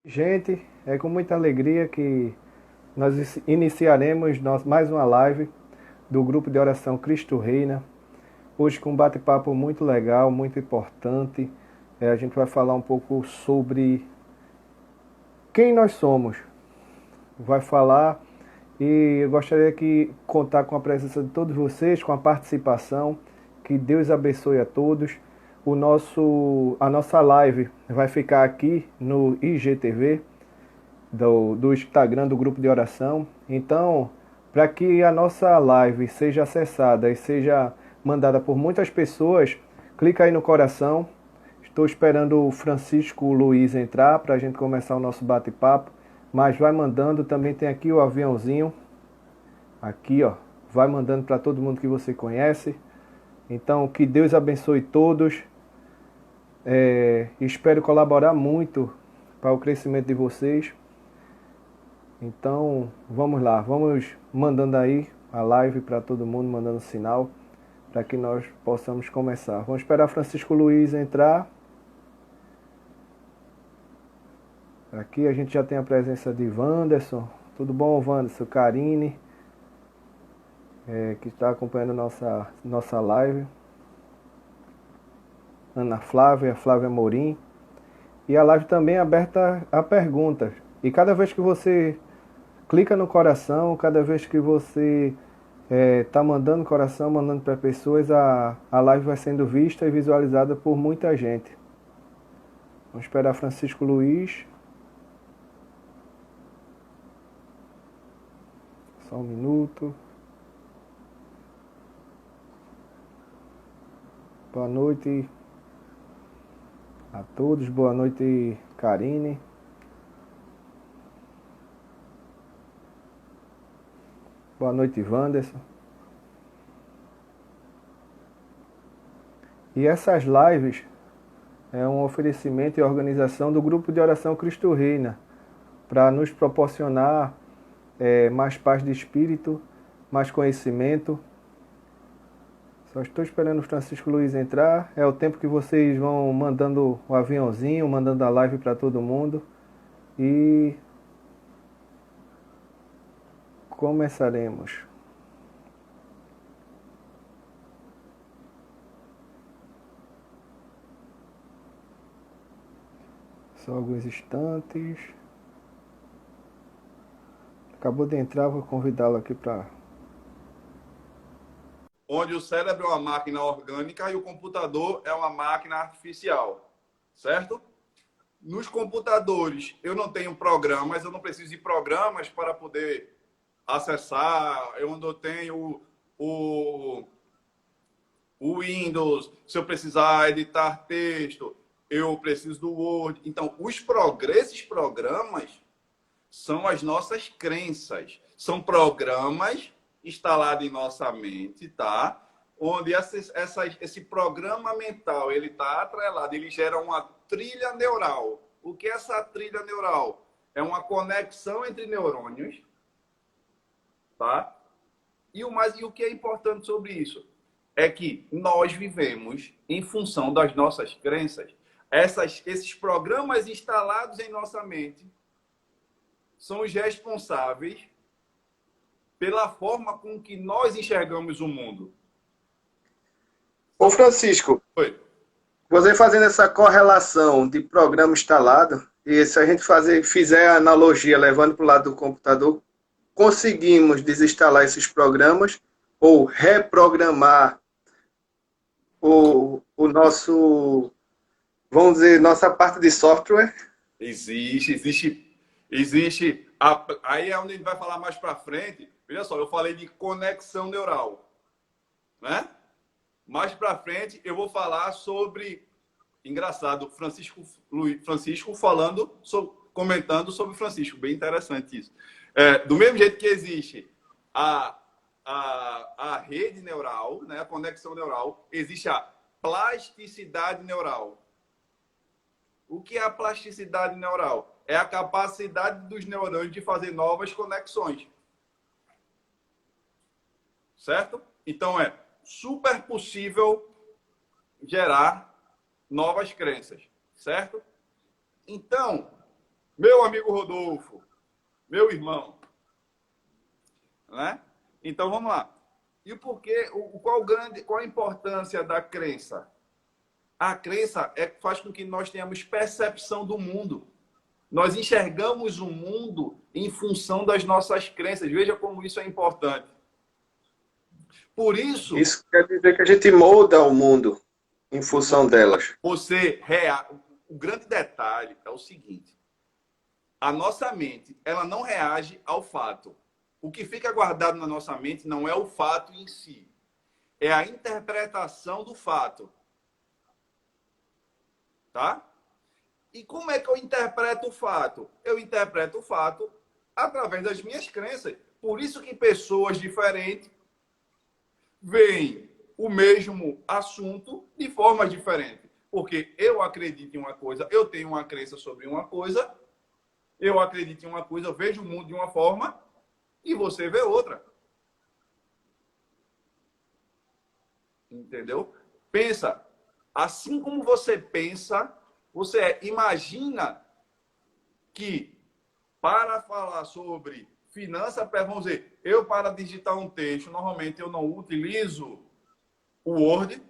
Gente, é com muita alegria que nós iniciaremos mais uma live do grupo de oração Cristo Reina. Hoje com um bate-papo muito legal, muito importante. A gente vai falar um pouco sobre quem nós somos. Vai falar e eu gostaria de contar com a presença de todos vocês, com a participação. Que Deus abençoe a todos. A nossa live vai ficar aqui no IGTV, do Instagram do grupo de oração. Então, para que a nossa live seja acessada e seja mandada por muitas pessoas, clica aí no coração. Estou esperando o Francisco Luiz entrar para a gente começar o nosso bate-papo, mas vai mandando. Também tem aqui o aviãozinho, aqui ó, vai mandando para todo mundo que você conhece. Então, que Deus abençoe todos. Espero colaborar muito para o crescimento de vocês. Então, vamos lá, vamos mandando aí a live para todo mundo, mandando sinal para que nós possamos começar. Vamos esperar Francisco Luiz entrar. Aqui a gente já tem a presença de Wanderson. Tudo bom, Wanderson? Karine, que está acompanhando nossa live. Ana Flávia, Flávia Morim. E a live também é aberta a perguntas. E cada vez que você clica no coração, cada vez que você está mandando coração, mandando para pessoas, a live vai sendo vista e visualizada por muita gente. Vamos esperar Francisco Luiz. Só um minuto. Boa noite a todos. Boa noite, Karine. Boa noite, Wanderson. E essas lives é um oferecimento e organização do grupo de oração Cristo Reina, para nos proporcionar mais paz de espírito, mais conhecimento. Só estou esperando o Francisco Luiz entrar. É o tempo que vocês vão mandando o aviãozinho, mandando a live para todo mundo. E começaremos. Só alguns instantes. Acabou de entrar, vou convidá-lo aqui para... Onde o cérebro é uma máquina orgânica e o computador é uma máquina artificial, certo? Nos computadores, eu não tenho programas, eu não preciso de programas para poder acessar. Eu tenho o Windows, se eu precisar editar texto, eu preciso do Word. Então, esses programas são as nossas crenças, são programas instalado em nossa mente, tá? Onde esse programa mental ele está atrelado, ele gera uma trilha neural. O que é essa trilha neural? É uma conexão entre neurônios, tá? E o que é importante sobre isso é que nós vivemos em função das nossas crenças. Esses programas instalados em nossa mente são os responsáveis pela forma com que nós enxergamos o mundo. Ô Francisco, Oi. você fazendo essa correlação de programa instalado, e se a gente fizer a analogia levando para o lado do computador, conseguimos desinstalar esses programas ou reprogramar o nosso, vamos dizer, nossa parte de software? Existe. Aí é onde a gente vai falar mais para frente. Veja só, eu falei de conexão neural, né? Mais para frente eu vou falar sobre, engraçado, Francisco comentando sobre Francisco, bem interessante isso. Do mesmo jeito que existe a rede neural, né, a conexão neural, existe a plasticidade neural. O que é a plasticidade neural? É a capacidade dos neurônios de fazer novas conexões. Certo? Então, é super possível gerar novas crenças. Certo? Então, Meu amigo Rodolfo, meu irmão, né? Então vamos lá. E o porquê, qual a importância da crença? A crença faz com que nós tenhamos percepção do mundo. Nós enxergamos o mundo em função das nossas crenças. Veja como isso é importante. Por isso, Isso quer dizer que a gente molda o mundo em função delas. o grande detalhe é o seguinte: a nossa mente, ela não reage ao fato. O que fica guardado na nossa mente não é o fato em si, é a interpretação do fato. Tá? E como é que eu interpreto o fato? Eu interpreto o fato através das minhas crenças. Por isso que pessoas diferentes veem o mesmo assunto de formas diferentes. Porque eu acredito em uma coisa, eu tenho uma crença sobre uma coisa, eu acredito em uma coisa, eu vejo o mundo de uma forma e você vê outra. Entendeu? Pensa. Assim como você pensa, você imagina que para falar sobre finança, vamos dizer, eu para digitar um texto, normalmente eu não utilizo o Word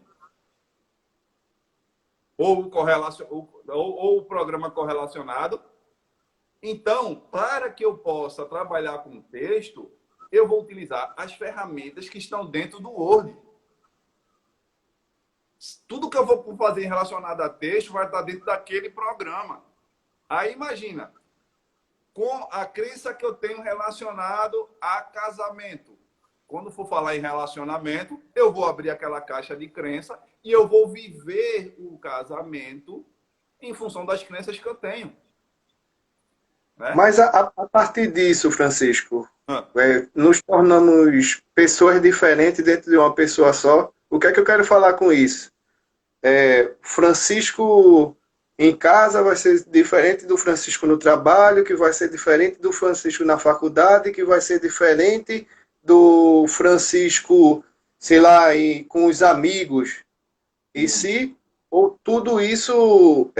ou o programa correlacionado. Então, para que eu possa trabalhar com texto, eu vou utilizar as ferramentas que estão dentro do Word. Tudo que eu vou fazer relacionado a texto vai estar dentro daquele programa. Aí imagina, com a crença que eu tenho relacionado a casamento. Quando for falar em relacionamento, eu vou abrir aquela caixa de crença e eu vou viver o casamento em função das crenças que eu tenho. Né? Mas a partir disso, Francisco, Ah. nos tornamos pessoas diferentes dentro de uma pessoa só. O que é que eu quero falar com isso? Francisco em casa vai ser diferente do Francisco no trabalho, que vai ser diferente do Francisco na faculdade, que vai ser diferente do Francisco, sei lá, com os amigos. E se ou tudo isso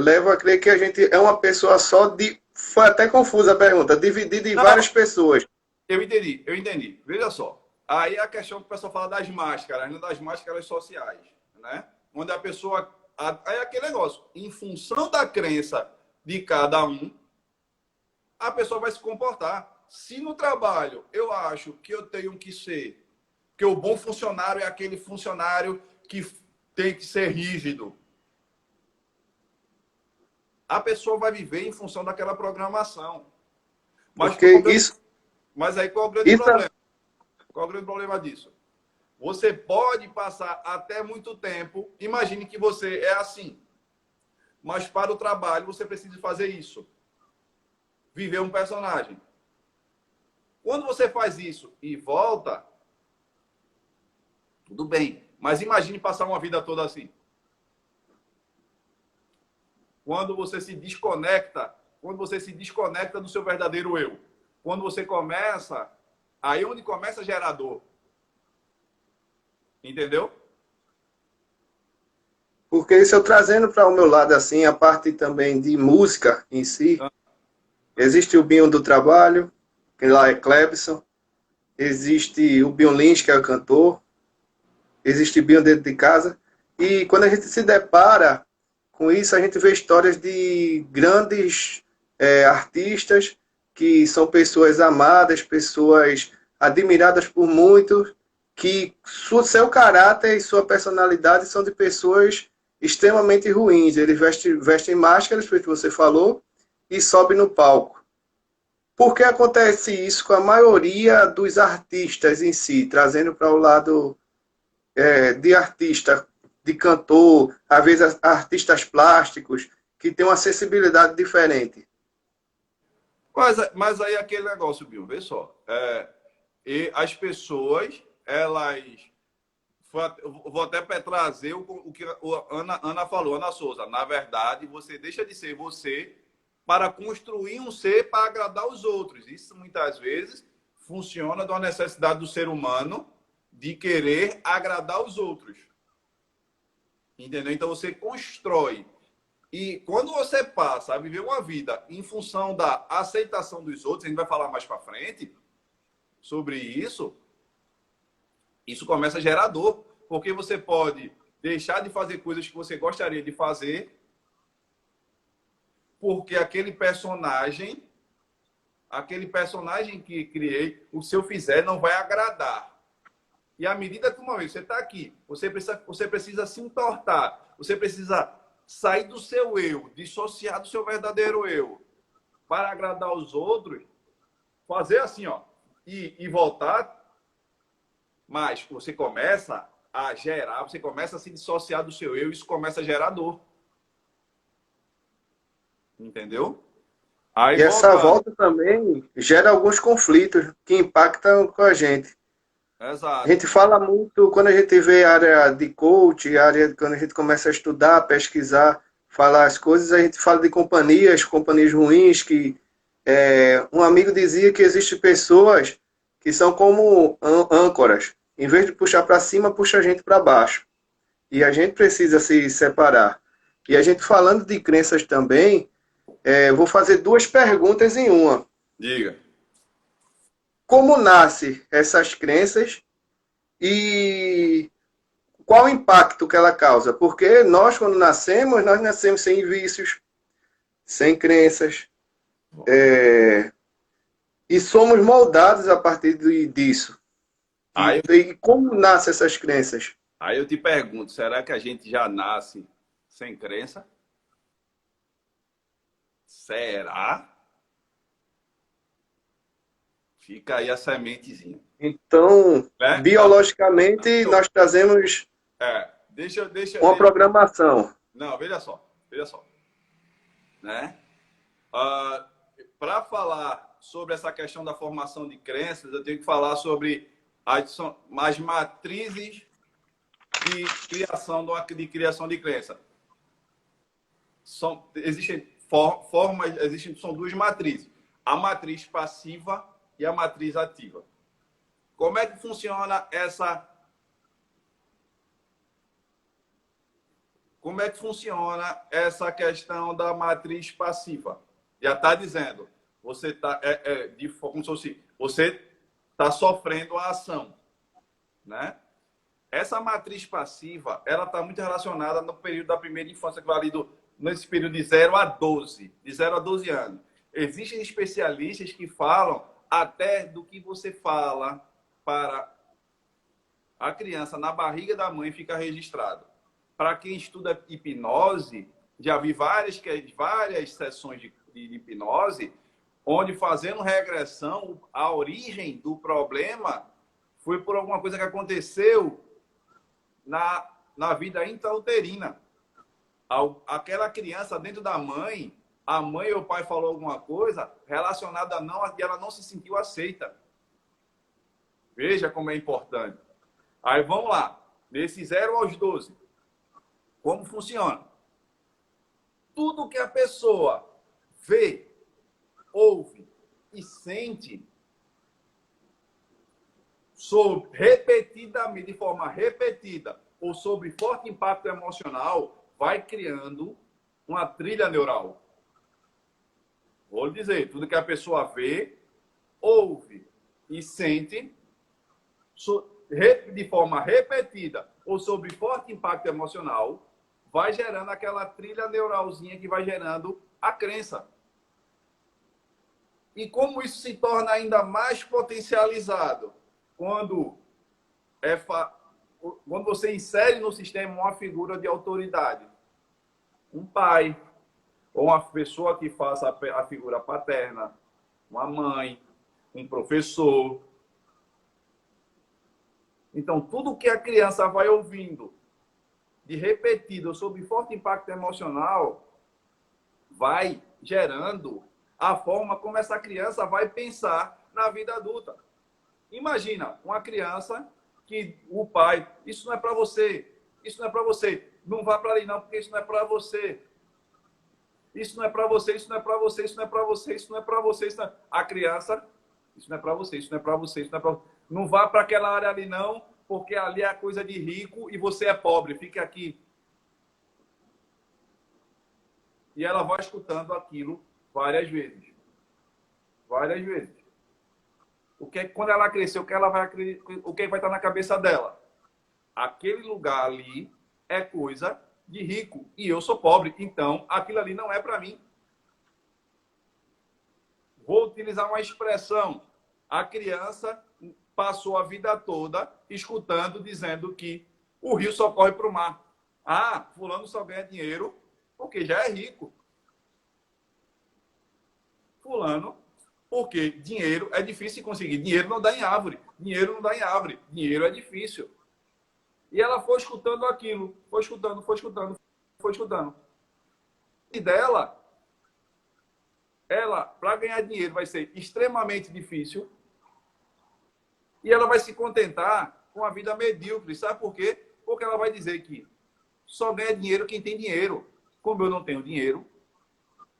leva a crer que a gente é uma pessoa só. Foi até confusa a pergunta, dividida em várias pessoas. Eu entendi. Veja só. Aí a questão que o pessoal fala das máscaras, né? Das máscaras sociais, né? Onde a pessoa... Aí é aquele negócio. Em função da crença de cada um, a pessoa vai se comportar. Se no trabalho eu acho que eu tenho que ser... que o bom funcionário é aquele funcionário que tem que ser rígido. A pessoa vai viver em função daquela programação. Mas, mas aí qual é o grande problema? Qual é o grande problema disso? Você pode passar até muito tempo. Imagine que você é assim. Mas para o trabalho você precisa fazer isso. Viver um personagem. Quando você faz isso e volta, tudo bem. Mas imagine passar uma vida toda assim. Quando você se desconecta do seu verdadeiro eu. Quando você começa, aí onde começa a gerar dor. Entendeu? Porque isso eu trazendo para o meu lado assim, a parte também de música em si. Existe o Binho do trabalho, que lá é Clebson. Existe o Binho Lins, que é o cantor. Existe Binho dentro de casa. E quando a gente se depara com isso, a gente vê histórias de grandes artistas que são pessoas amadas, pessoas admiradas por muitos, que seu caráter e sua personalidade são de pessoas extremamente ruins. Eles vestem máscaras, como você falou, e sobem no palco. Por que acontece isso com a maioria dos artistas em si, trazendo para o lado de artista, de cantor, às vezes artistas plásticos, que têm uma acessibilidade diferente? Mas aí aquele negócio, Bill, vê só. E as pessoas, elas... Vou até trazer o que a Ana falou, Ana Souza. Na verdade, você deixa de ser você para construir um ser para agradar os outros. Isso, muitas vezes, funciona de uma necessidade do ser humano de querer agradar os outros. Entendeu? Então, você constrói E quando você passa a viver uma vida em função da aceitação dos outros, a gente vai falar mais para frente sobre isso, isso começa a gerar dor, porque você pode deixar de fazer coisas que você gostaria de fazer, porque aquele personagem que criei, o se eu fizer não vai agradar. E à medida que uma vez você está aqui, você precisa se entortar, você precisa sair do seu eu, dissociar do seu verdadeiro eu, para agradar os outros, fazer assim, ó, e voltar, mas você começa a gerar, você começa a se dissociar do seu eu, isso começa a gerar dor. Entendeu? Aí, E essa volta também gera alguns conflitos que impactam com a gente. Exato. A gente fala muito, quando a gente vê a área de coach, quando a gente começa a estudar, pesquisar, falar as coisas, a gente fala de companhias ruins, que um amigo dizia que existem pessoas que são como âncoras. Em vez de puxar para cima, puxa a gente para baixo. E a gente precisa se separar. E a gente falando de crenças também, vou fazer duas perguntas em uma. Diga. Como nascem essas crenças e qual o impacto que ela causa? Porque nós, quando nascemos, nós nascemos sem vícios, sem crenças, e somos moldados a partir disso. E como nascem essas crenças? Aí eu te pergunto, será que a gente já nasce sem crença? Será? Fica aí a sementezinha. Então, biologicamente, nós trazemos uma programação. Não, veja só. Né? Para falar sobre essa questão da formação de crenças, eu tenho que falar sobre as matrizes de criação de crença. São duas matrizes. A matriz passiva e a matriz ativa. Como é que funciona essa questão da matriz passiva? Já está dizendo, você está como se fosse, você está sofrendo a ação, né? Essa matriz passiva, ela está muito relacionada no período da primeira infância, que vai ali nesse período de 0 a 12, de 0 a 12 anos. Existem especialistas que falam até do que você fala para a criança na barriga da mãe fica registrado. Para quem estuda hipnose, já vi várias sessões de hipnose, onde fazendo regressão, a origem do problema foi por alguma coisa que aconteceu na vida intrauterina. Aquela criança dentro da mãe, a mãe ou o pai falou alguma coisa relacionada a não, e ela não se sentiu aceita. Veja como é importante. Aí vamos lá. Nesse 0 aos 12. Como funciona? Tudo que a pessoa vê, ouve e sente repetidamente, de forma repetida, ou sobre forte impacto emocional, vai criando uma trilha neural. Vou dizer, tudo que a pessoa vê, ouve e sente de forma repetida ou sobre forte impacto emocional, vai gerando aquela trilha neuralzinha que vai gerando a crença. E como isso se torna ainda mais potencializado? Quando você insere no sistema uma figura de autoridade. Um pai, ou uma pessoa que faça a figura paterna, uma mãe, um professor. Então, tudo que a criança vai ouvindo de repetido sob forte impacto emocional vai gerando a forma como essa criança vai pensar na vida adulta. Imagina uma criança que o pai, isso não é para você, isso não é para você, não vá para ali não, porque isso não é para você. Isso não é para você, isso não é para você, isso não é para você, isso não é para você. Isso não é... A criança, isso não é para você, isso não é para você, isso não é para você. Não vá para aquela área ali não, porque ali é coisa de rico e você é pobre, fique aqui. E ela vai escutando aquilo várias vezes. Várias vezes. Quando ela crescer, o que vai estar na cabeça dela? Aquele lugar ali é coisa de rico e eu sou pobre, então aquilo ali não é para mim. Vou utilizar uma expressão. A criança passou a vida toda escutando, dizendo que o rio só corre para o mar. Ah, fulano só ganha dinheiro porque já é rico. Fulano, porque dinheiro é difícil de conseguir. Dinheiro não dá em árvore. Dinheiro não dá em árvore. Dinheiro é difícil. E ela foi escutando aquilo. Foi escutando, foi escutando, foi escutando. E dela, ela, para ganhar dinheiro, vai ser extremamente difícil. E ela vai se contentar com a vida medíocre. Sabe por quê? Porque ela vai dizer que só ganha dinheiro quem tem dinheiro. Como eu não tenho dinheiro,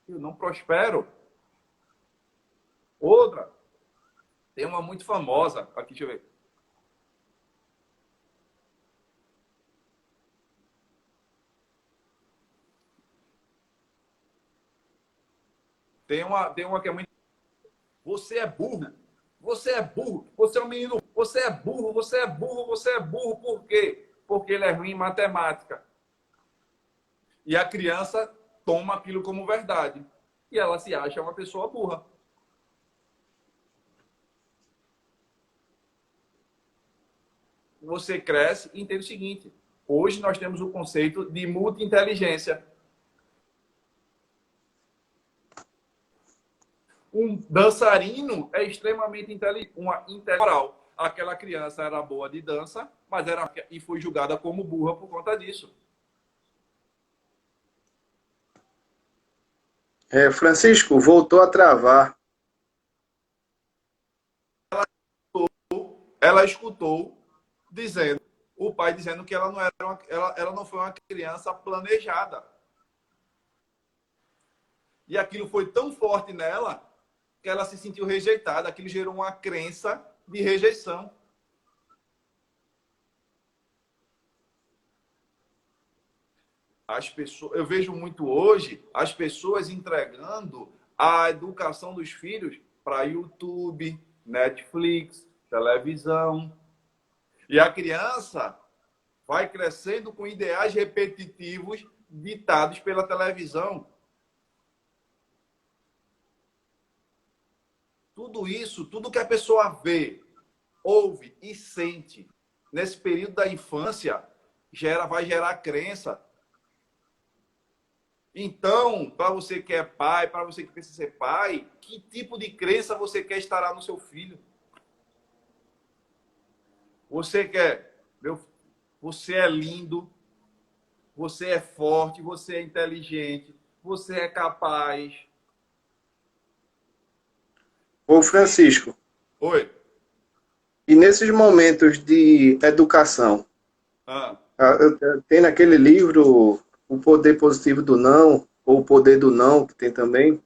eu não prospero. Outra, tem uma muito famosa, aqui, deixa eu ver. Tem uma que é muito... Você é burro. Você é burro. Você é um menino. Você é burro. Você é burro. Você é burro. Por quê? Porque ele é ruim em matemática. E a criança toma aquilo como verdade. E ela se acha uma pessoa burra. Você cresce e entende o seguinte. Hoje nós temos o conceito de multi-inteligência. Um dançarino é extremamente inteligente, uma intelectual. Aquela criança era boa de dança, mas e foi julgada como burra por conta disso. Francisco, voltou a travar. Ela escutou o pai dizendo que ela não foi uma criança planejada. E aquilo foi tão forte nela que ela se sentiu rejeitada. Aquilo gerou uma crença de rejeição. Eu vejo muito hoje as pessoas entregando a educação dos filhos para YouTube, Netflix, televisão. E a criança vai crescendo com ideais repetitivos ditados pela televisão. Tudo isso, tudo que a pessoa vê, ouve e sente nesse período da infância vai gerar crença. Então, para você que é pai, para você que pensa ser pai, que tipo de crença você quer instaurar no seu filho? Você é lindo, você é forte, você é inteligente, você é capaz. Ô, Francisco. Oi. E nesses momentos de educação, tem naquele livro O Poder Positivo do Não, ou O Poder do Não, que tem também.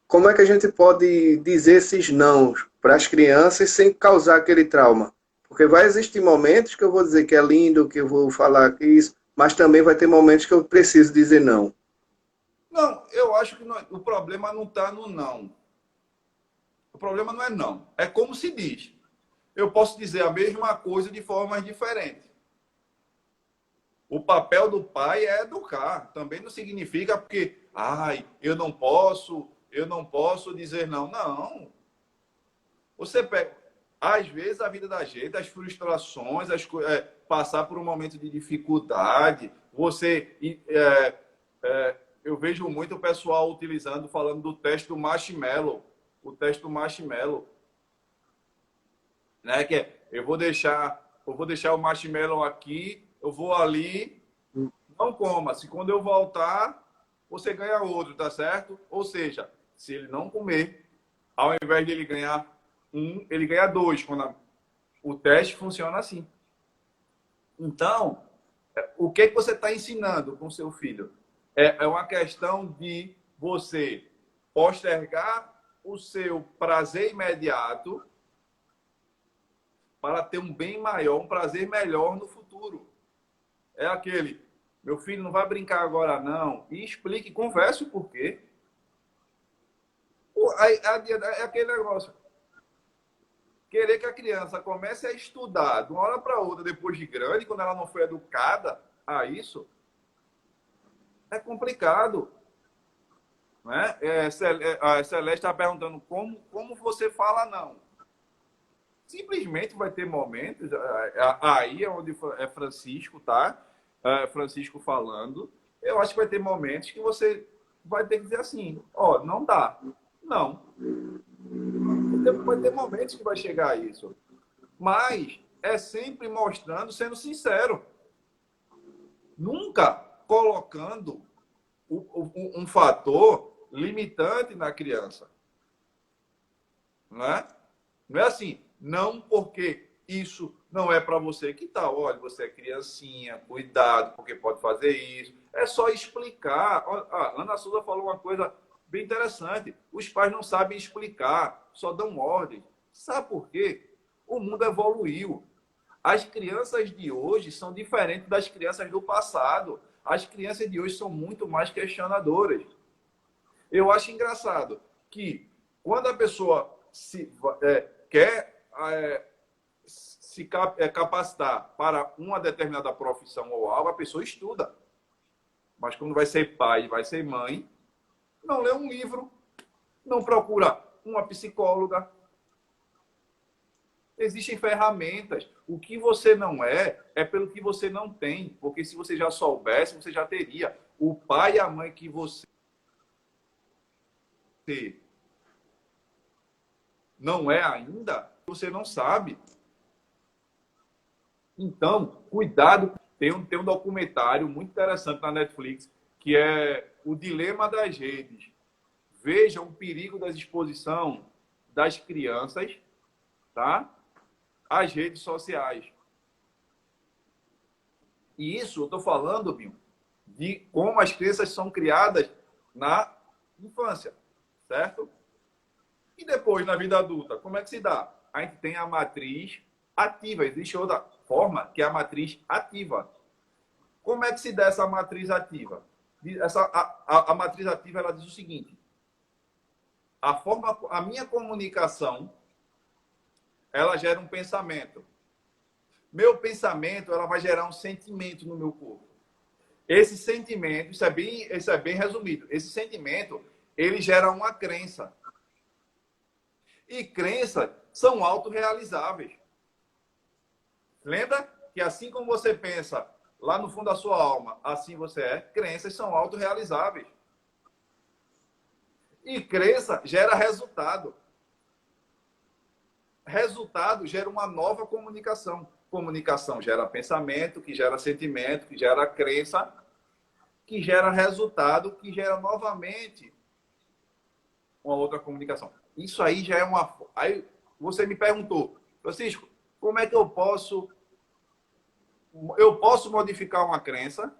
Como é que a gente pode dizer esses não para as crianças sem causar aquele trauma? Porque vai existir momentos que eu vou dizer que é lindo, que eu vou falar que isso, mas também vai ter momentos que eu preciso dizer não. Não, eu acho que o problema não está no não. O problema não é não. É como se diz. Eu posso dizer a mesma coisa de formas diferentes. O papel do pai é educar. Também não significa porque, eu não posso dizer não. Não. Você pega, às vezes, a vida da gente, as frustrações, passar por um momento de dificuldade, eu vejo muito o pessoal falando do teste do marshmallow. O teste do marshmallow. Né? Que eu vou deixar o marshmallow aqui, eu vou ali, não coma. Se quando eu voltar, você ganha outro, tá certo? Ou seja, se ele não comer, ao invés de ele ganhar um, ele ganha dois. O teste funciona assim. Então, o que você está ensinando com seu filho? É uma questão de você postergar o seu prazer imediato para ter um bem maior, um prazer melhor no futuro. É aquele, Meu filho não vai brincar agora, não. E explique, converse o porquê. É aquele negócio. Querer que a criança comece a estudar de uma hora para outra, depois de grande, quando ela não foi educada a isso, é complicado. Né? A Celeste está perguntando como você fala não. Simplesmente vai ter momentos, aí é onde é Francisco, tá? Francisco falando, eu acho que vai ter momentos que você vai ter que dizer assim, ó, não dá. Não. Vai ter momentos que vai chegar a isso. Mas é sempre mostrando, sendo sincero. Nunca colocando um fator limitante na criança. Não é? Não é assim, não porque isso não é para você. Que tal? Olha, você é criancinha, cuidado, porque pode fazer isso. É só explicar. A Ana Souza falou uma coisa bem interessante. Os pais não sabem explicar, só dão ordem. Sabe por quê? O mundo evoluiu. As crianças de hoje são diferentes das crianças do passado. As crianças de hoje são muito mais questionadoras. Eu acho engraçado que quando a pessoa quer se capacitar para uma determinada profissão ou algo, a pessoa estuda. Mas quando vai ser pai, vai ser mãe, não lê um livro, não procura uma psicóloga. Existem ferramentas. O que você não é pelo que você não tem. Porque se você já soubesse, você já teria. O pai e a mãe que você não é ainda, você não sabe. Então, cuidado. Tem um documentário muito interessante na Netflix, que é O Dilema das Redes. Veja o perigo da exposição das crianças, tá? Às redes sociais. E isso eu estou falando, Binho, de como as crianças são criadas na infância, certo? E depois, na vida adulta, como é que se dá? A gente tem a matriz ativa. Existe outra forma, que é a matriz ativa. Como é que se dá essa matriz ativa? A matriz ativa, ela diz o seguinte: a minha comunicação, ela gera um pensamento. Meu pensamento, ela vai gerar um sentimento no meu corpo. Esse sentimento, isso é bem resumido. Esse sentimento, ele gera uma crença. E crenças são autorrealizáveis. Lembra que assim como você pensa lá no fundo da sua alma, assim você é, crenças são autorrealizáveis. E crença gera resultado. Resultado gera uma nova comunicação. Comunicação gera pensamento, que gera sentimento, que gera crença, que gera resultado, que gera novamente uma outra comunicação. Isso aí já é uma... Aí você me perguntou, Francisco, como é que eu posso modificar uma crença?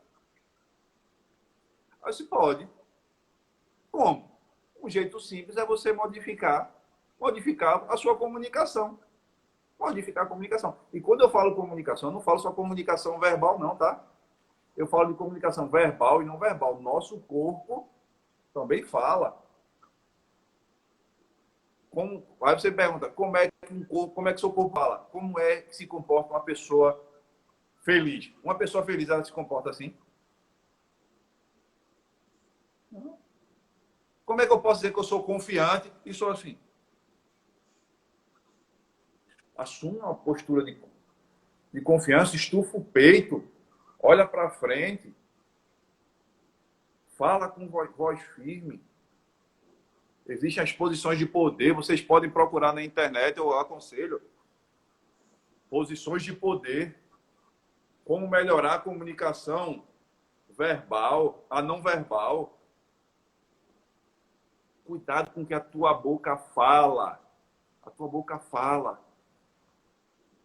Aí se pode. Como? Um jeito simples é você modificar a sua comunicação. Modificar a comunicação. E quando eu falo comunicação, eu não falo só comunicação verbal, não, tá? Eu falo de comunicação verbal e não verbal. Nosso corpo também fala. Aí você pergunta, como é que seu corpo fala? Como é que se comporta uma pessoa feliz? Uma pessoa feliz, ela se comporta assim? Como é que eu posso dizer que eu sou confiante e sou assim? Assuma uma postura de confiança, estufa o peito, olha para frente, fala com voz firme. Existem as posições de poder, vocês podem procurar na internet, eu aconselho. Posições de poder. Como melhorar a comunicação verbal, a não verbal. Cuidado com o que a tua boca fala. A tua boca fala.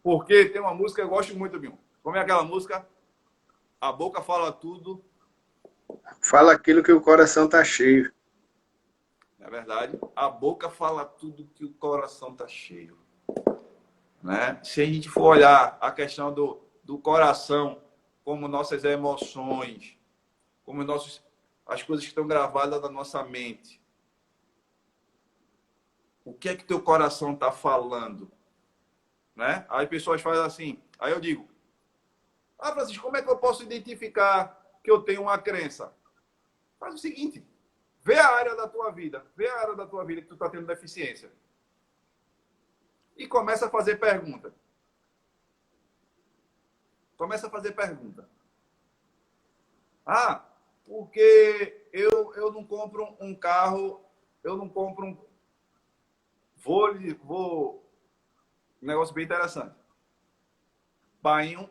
Porque tem uma música que eu gosto muito, Binho. Como é aquela música? A boca fala tudo. Fala aquilo que o coração está cheio. É verdade. A boca fala tudo que o coração está cheio. Né? Se a gente for olhar a questão do coração como nossas emoções, como as coisas que estão gravadas na nossa mente. O que é que teu coração está falando? Né? Aí as pessoas fazem assim. Aí eu digo, Francisco, como é que eu posso identificar que eu tenho uma crença? Faz o seguinte, vê a área da tua vida que tu está tendo deficiência. E começa a fazer pergunta. Porque eu não compro um carro, eu não compro um... Vou... Um negócio bem interessante. Painho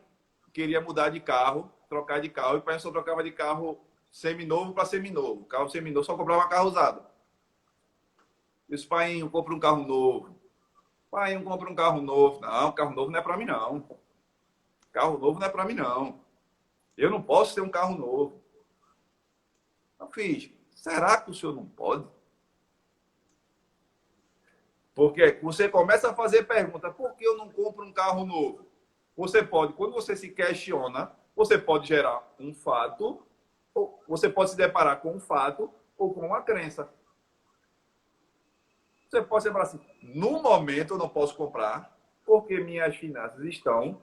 queria mudar de carro, trocar de carro, e o pai só trocava de carro seminovo para seminovo. Carro seminovo só comprava carro usado. Disse, pai, compra um carro novo. Pai, compra um carro novo. Não, carro novo não é para mim, não. Carro novo não é para mim, não. Eu não posso ter um carro novo. Eu fiz, será que o senhor não pode? Porque você começa a fazer pergunta, por que eu não compro um carro novo? Você pode, quando você se questiona, você pode gerar um fato, ou você pode se deparar com um fato ou com uma crença. Você pode separar assim, no momento eu não posso comprar porque minhas finanças estão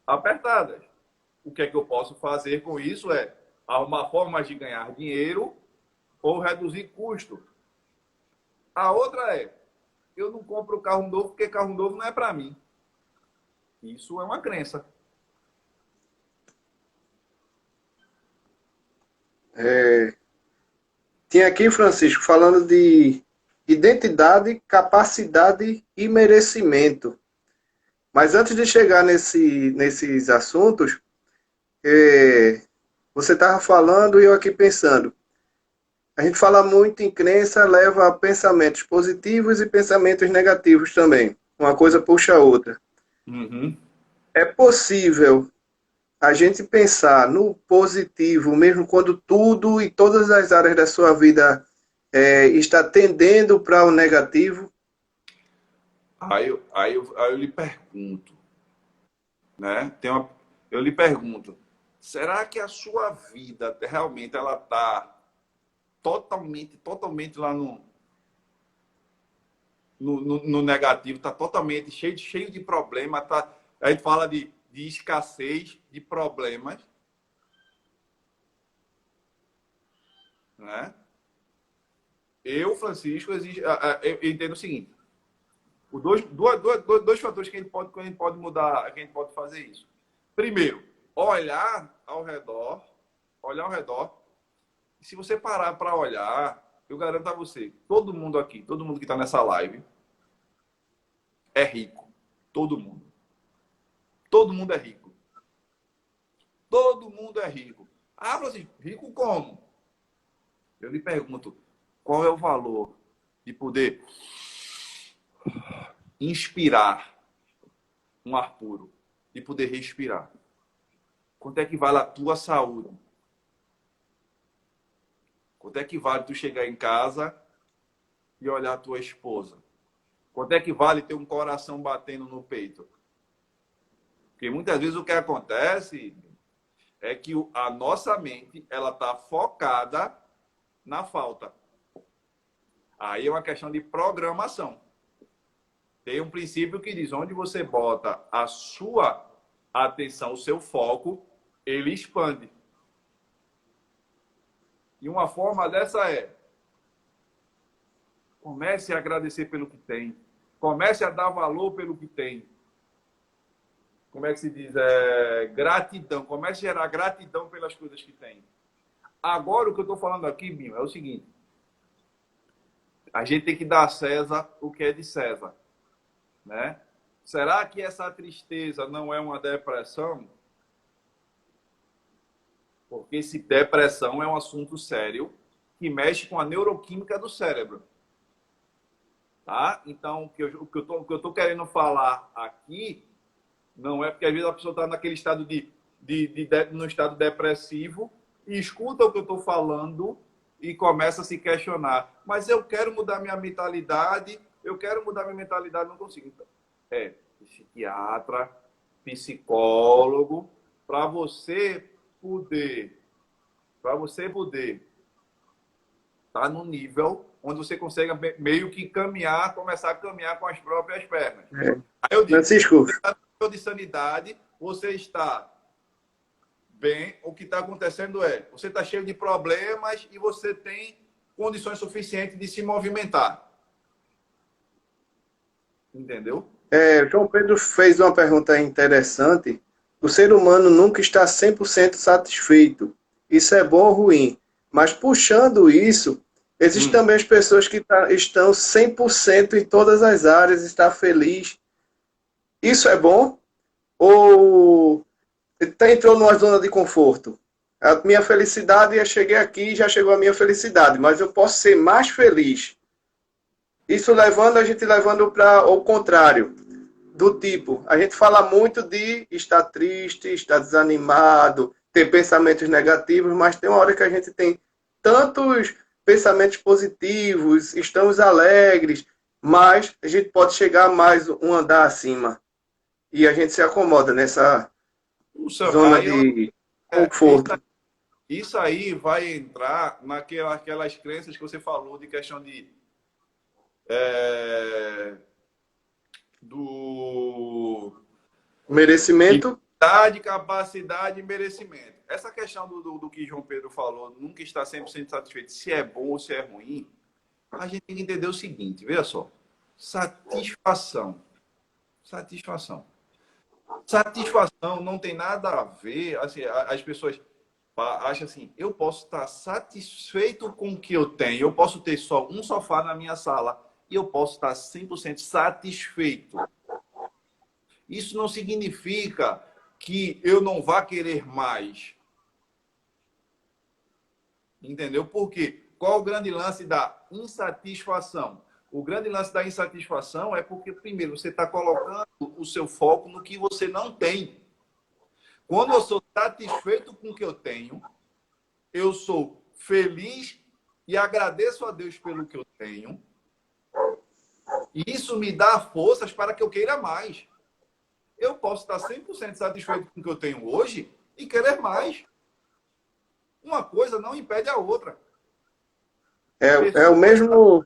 apertadas. O que é que eu posso fazer com isso é arrumar formas de ganhar dinheiro ou reduzir custo. A outra é, eu não compro carro novo porque carro novo não é para mim. Isso é uma crença. Tinha aqui, Francisco, falando de identidade, capacidade e merecimento. Mas antes de chegar nesses assuntos, você estava falando e eu aqui pensando. A gente fala muito em crença, leva a pensamentos positivos e pensamentos negativos também. Uma coisa puxa a outra. Uhum. É possível a gente pensar no positivo, mesmo quando tudo e todas as áreas da sua vida está tendendo para o negativo? Aí eu lhe pergunto, né? Eu lhe pergunto, será que a sua vida realmente ela está totalmente lá no negativo, está totalmente cheio de problemas, tá? A gente fala de escassez, de problemas, né? Eu, Francisco, eu entendo o seguinte: dois fatores que a gente pode mudar, que a gente pode fazer isso. Primeiro, olhar ao redor. E se você parar para olhar, eu garanto a você, todo mundo aqui, todo mundo que está nessa live é rico. Todo mundo. Todo mundo é rico. Todo mundo é rico. Francisco, rico como? Eu lhe pergunto, qual é o valor de poder inspirar um ar puro, de poder respirar? Quanto é que vale a tua saúde? Quanto é que vale tu chegar em casa e olhar a tua esposa? Quanto é que vale ter um coração batendo no peito? Porque muitas vezes o que acontece é que a nossa mente ela está focada na falta. Aí é uma questão de programação. Tem um princípio que diz, onde você bota a sua atenção, o seu foco, ele expande. E uma forma dessa é, comece a agradecer pelo que tem. Comece a dar valor pelo que tem. Como é que se diz? Gratidão. Comece a gerar gratidão pelas coisas que tem. Agora, o que eu estou falando aqui, Binho, é o seguinte. A gente tem que dar a César o que é de César. Né? Será que essa tristeza não é uma depressão? Porque se depressão é um assunto sério que mexe com a neuroquímica do cérebro. Tá? Então, o que eu estou querendo falar aqui não é porque às vezes a pessoa está naquele estado no estado depressivo e escuta o que eu estou falando e começa a se questionar. Mas eu quero mudar minha mentalidade, não consigo. Então, psiquiatra, psicólogo, para você poder estar no nível onde você consegue meio que caminhar, começar a caminhar com as próprias pernas. Aí eu digo, Francisco, você está no nível de sanidade, você está bem, o que está acontecendo é, você está cheio de problemas e você tem condições suficientes de se movimentar. Entendeu? João Pedro fez uma pergunta interessante. O ser humano nunca está 100% satisfeito. Isso é bom ou ruim? Mas puxando isso, existem também as pessoas que estão 100% em todas as áreas, está feliz. Isso é bom? Ou entrou numa zona de conforto? A minha felicidade, eu cheguei aqui, já chegou a minha felicidade, mas eu posso ser mais feliz. Isso a gente levando para o contrário, do tipo, a gente fala muito de estar triste, estar desanimado, ter pensamentos negativos, mas tem uma hora que a gente tem tantos pensamentos positivos, estamos alegres, mas a gente pode chegar mais um andar acima. E a gente se acomoda nessa zona de conforto. Isso aí vai entrar naquelas crenças que você falou de questão do Merecimento. Capacidade e merecimento. Essa questão do que João Pedro falou, nunca está 100% satisfeito, se é bom ou se é ruim, a gente tem que entender o seguinte, veja só. Satisfação. Satisfação não tem nada a ver, assim, as pessoas acham assim, eu posso estar satisfeito com o que eu tenho, eu posso ter só um sofá na minha sala e eu posso estar 100% satisfeito. Isso não significa que eu não vá querer mais. Entendeu? Por quê? Qual o grande lance da insatisfação? O grande lance da insatisfação é porque, primeiro, você está colocando o seu foco no que você não tem. Quando eu sou satisfeito com o que eu tenho, eu sou feliz e agradeço a Deus pelo que eu tenho. E isso me dá forças para que eu queira mais. Eu posso estar 100% satisfeito com o que eu tenho hoje e querer mais. Uma coisa não impede a outra. É o mesmo...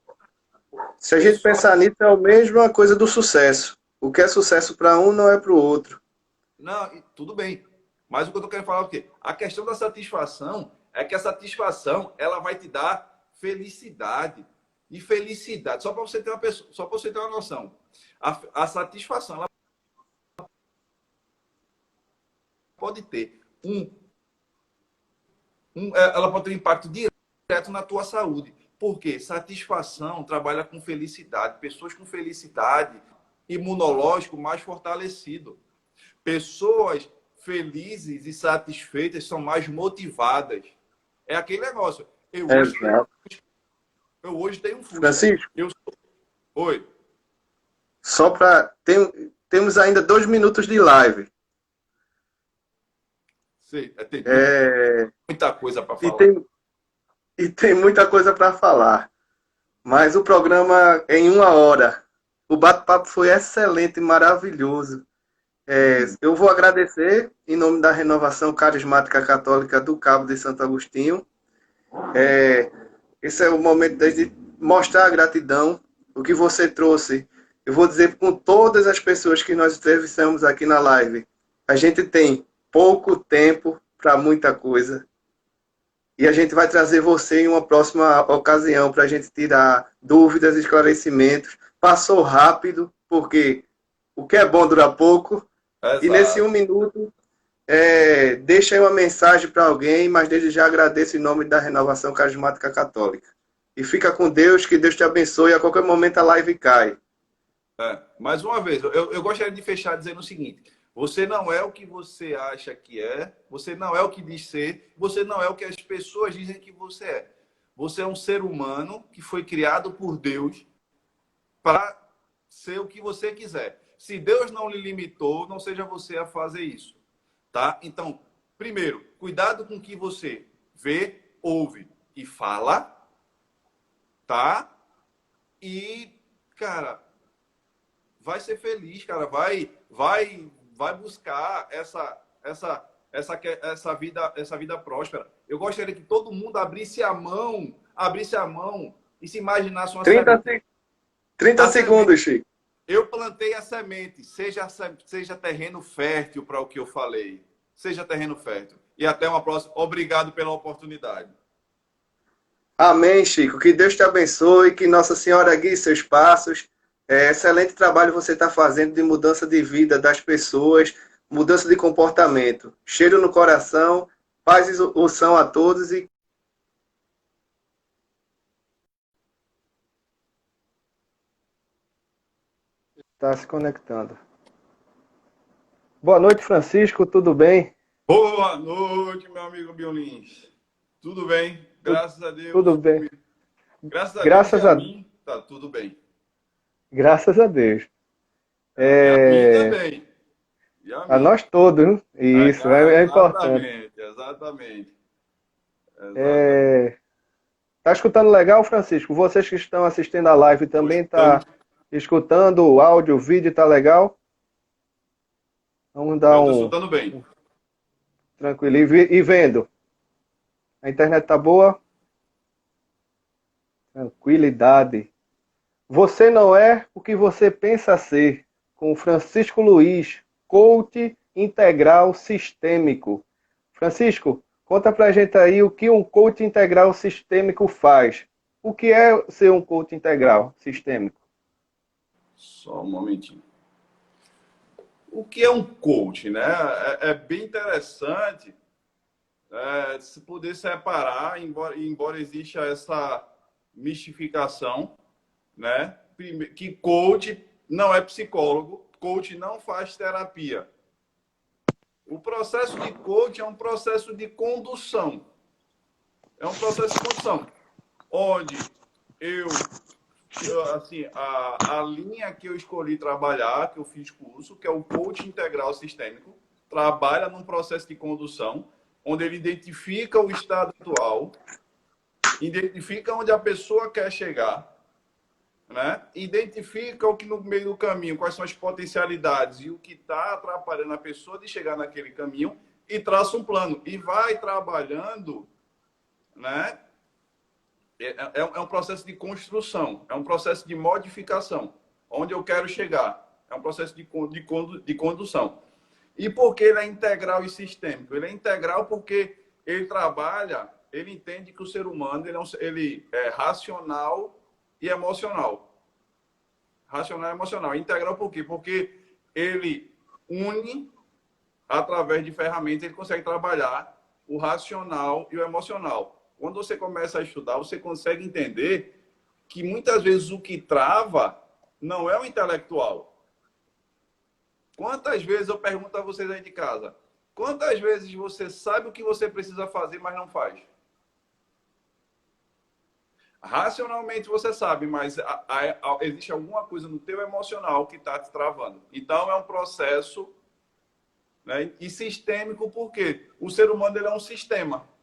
Se a gente pensar nisso, é a mesma coisa do sucesso. O que é sucesso para um não é para o outro. Não, tudo bem. Mas o que eu tô querendo falar é o quê? A questão da satisfação é que a satisfação ela vai te dar felicidade. E felicidade, só para você ter uma noção. A satisfação ela pode ter ela pode ter um impacto direto na tua saúde. Por quê? Satisfação trabalha com felicidade. Pessoas com felicidade, imunológico mais fortalecido. Pessoas felizes e satisfeitas são mais motivadas. É aquele negócio. Eu hoje tenho um Fusca. Francisco? Oi. Só para... Temos ainda 2 minutos de live. Sei, tem muita coisa para falar. E tem muita coisa para falar. Mas o programa é em 1 hora. O bate-papo foi excelente, maravilhoso. Eu vou agradecer em nome da Renovação Carismática Católica do Cabo de Santo Agostinho. Esse é o momento de mostrar a gratidão, o que você trouxe. Eu vou dizer com todas as pessoas que nós entrevistamos aqui na live. A gente tem pouco tempo para muita coisa. E a gente vai trazer você em uma próxima ocasião para a gente tirar dúvidas, esclarecimentos. Passou rápido, porque o que é bom dura pouco. Exato. E nesse 1 minuto, deixa aí uma mensagem para alguém, mas desde já agradeço em nome da Renovação Carismática Católica. E fica com Deus, que Deus te abençoe. A qualquer momento a live cai. Mais uma vez, eu gostaria de fechar dizendo o seguinte. Você não é o que você acha que é, você não é o que diz ser, você não é o que as pessoas dizem que você é. Você é um ser humano que foi criado por Deus para ser o que você quiser. Se Deus não lhe limitou, não seja você a fazer isso, tá? Então, primeiro, cuidado com o que você vê, ouve e fala, tá? E, cara, vai ser feliz, cara, vai buscar essa vida próspera. Eu gostaria que todo mundo abrisse a mão e se imaginasse uma 30, semente. 30 segundos, Chico. Eu plantei a semente, seja terreno fértil para o que eu falei. Seja terreno fértil. E até uma próxima. Obrigado pela oportunidade. Amém, Chico. Que Deus te abençoe, que Nossa Senhora guie seus passos. Excelente trabalho você está fazendo de mudança de vida das pessoas, mudança de comportamento. Cheiro no coração, paz e unção a todos e Está se conectando. Boa noite, Francisco. Tudo bem? Boa noite, meu amigo Biolins. Tudo bem? Graças a Deus. Tudo bem. Graças a mim, tá tudo bem. Graças a Deus. E a mim também. E a A nós todos, hein? Isso, é importante. Exatamente. Tá escutando legal, Francisco? Vocês que estão assistindo a live também tá escutando o áudio, o vídeo, tá legal? Vamos dar Eu tô escutando bem. Tranquilo. E vendo? A internet tá boa? Tranquilidade. Você não é o que você pensa ser. Com Francisco Luiz, coach integral sistêmico. Francisco, conta pra gente aí o que um coach integral sistêmico faz. O que é ser um coach integral sistêmico? Só um momentinho. O que é um coach, né? É bem interessante se poder separar, embora exista essa mistificação, né? Que coach não é psicólogo, coach não faz terapia. O processo de coach é um processo de condução. É um processo de condução, onde assim, a linha que eu escolhi trabalhar, que eu fiz curso, que é o coach integral sistêmico, trabalha num processo de condução, onde ele identifica o estado atual, identifica onde a pessoa quer chegar, né? Identifica o que no meio do caminho, quais são as potencialidades e o que está atrapalhando a pessoa de chegar naquele caminho e traça um plano. E vai trabalhando, né? É um processo de construção, é um processo de modificação, onde eu quero chegar. É um processo de condução. E por que ele é integral e sistêmico? Ele é integral porque ele trabalha, ele entende que o ser humano ele é racional e emocional. Racional e emocional. Integral por quê? Porque ele une, através de ferramentas, ele consegue trabalhar o racional e o emocional. Quando você começa a estudar, você consegue entender que muitas vezes o que trava não é o intelectual. Quantas vezes eu pergunto a vocês aí de casa, quantas vezes você sabe o que você precisa fazer, mas não faz? Racionalmente você sabe, mas existe alguma coisa no teu emocional que está te travando. Então é um processo, né, e sistêmico, porque o ser humano ele é um sistema.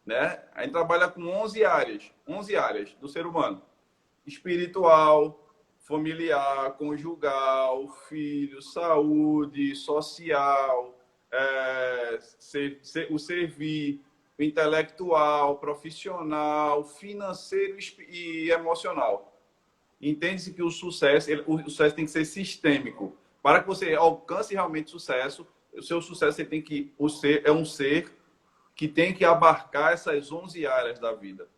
Né? A gente trabalha com 11 áreas do ser humano. Espiritual, familiar, conjugal, filho, saúde, social, o servir, o intelectual, profissional, financeiro e emocional. Entende-se que o sucesso tem que ser sistêmico. Para que você alcance realmente sucesso, o seu sucesso tem que é um ser que tem que abarcar essas 11 áreas da vida.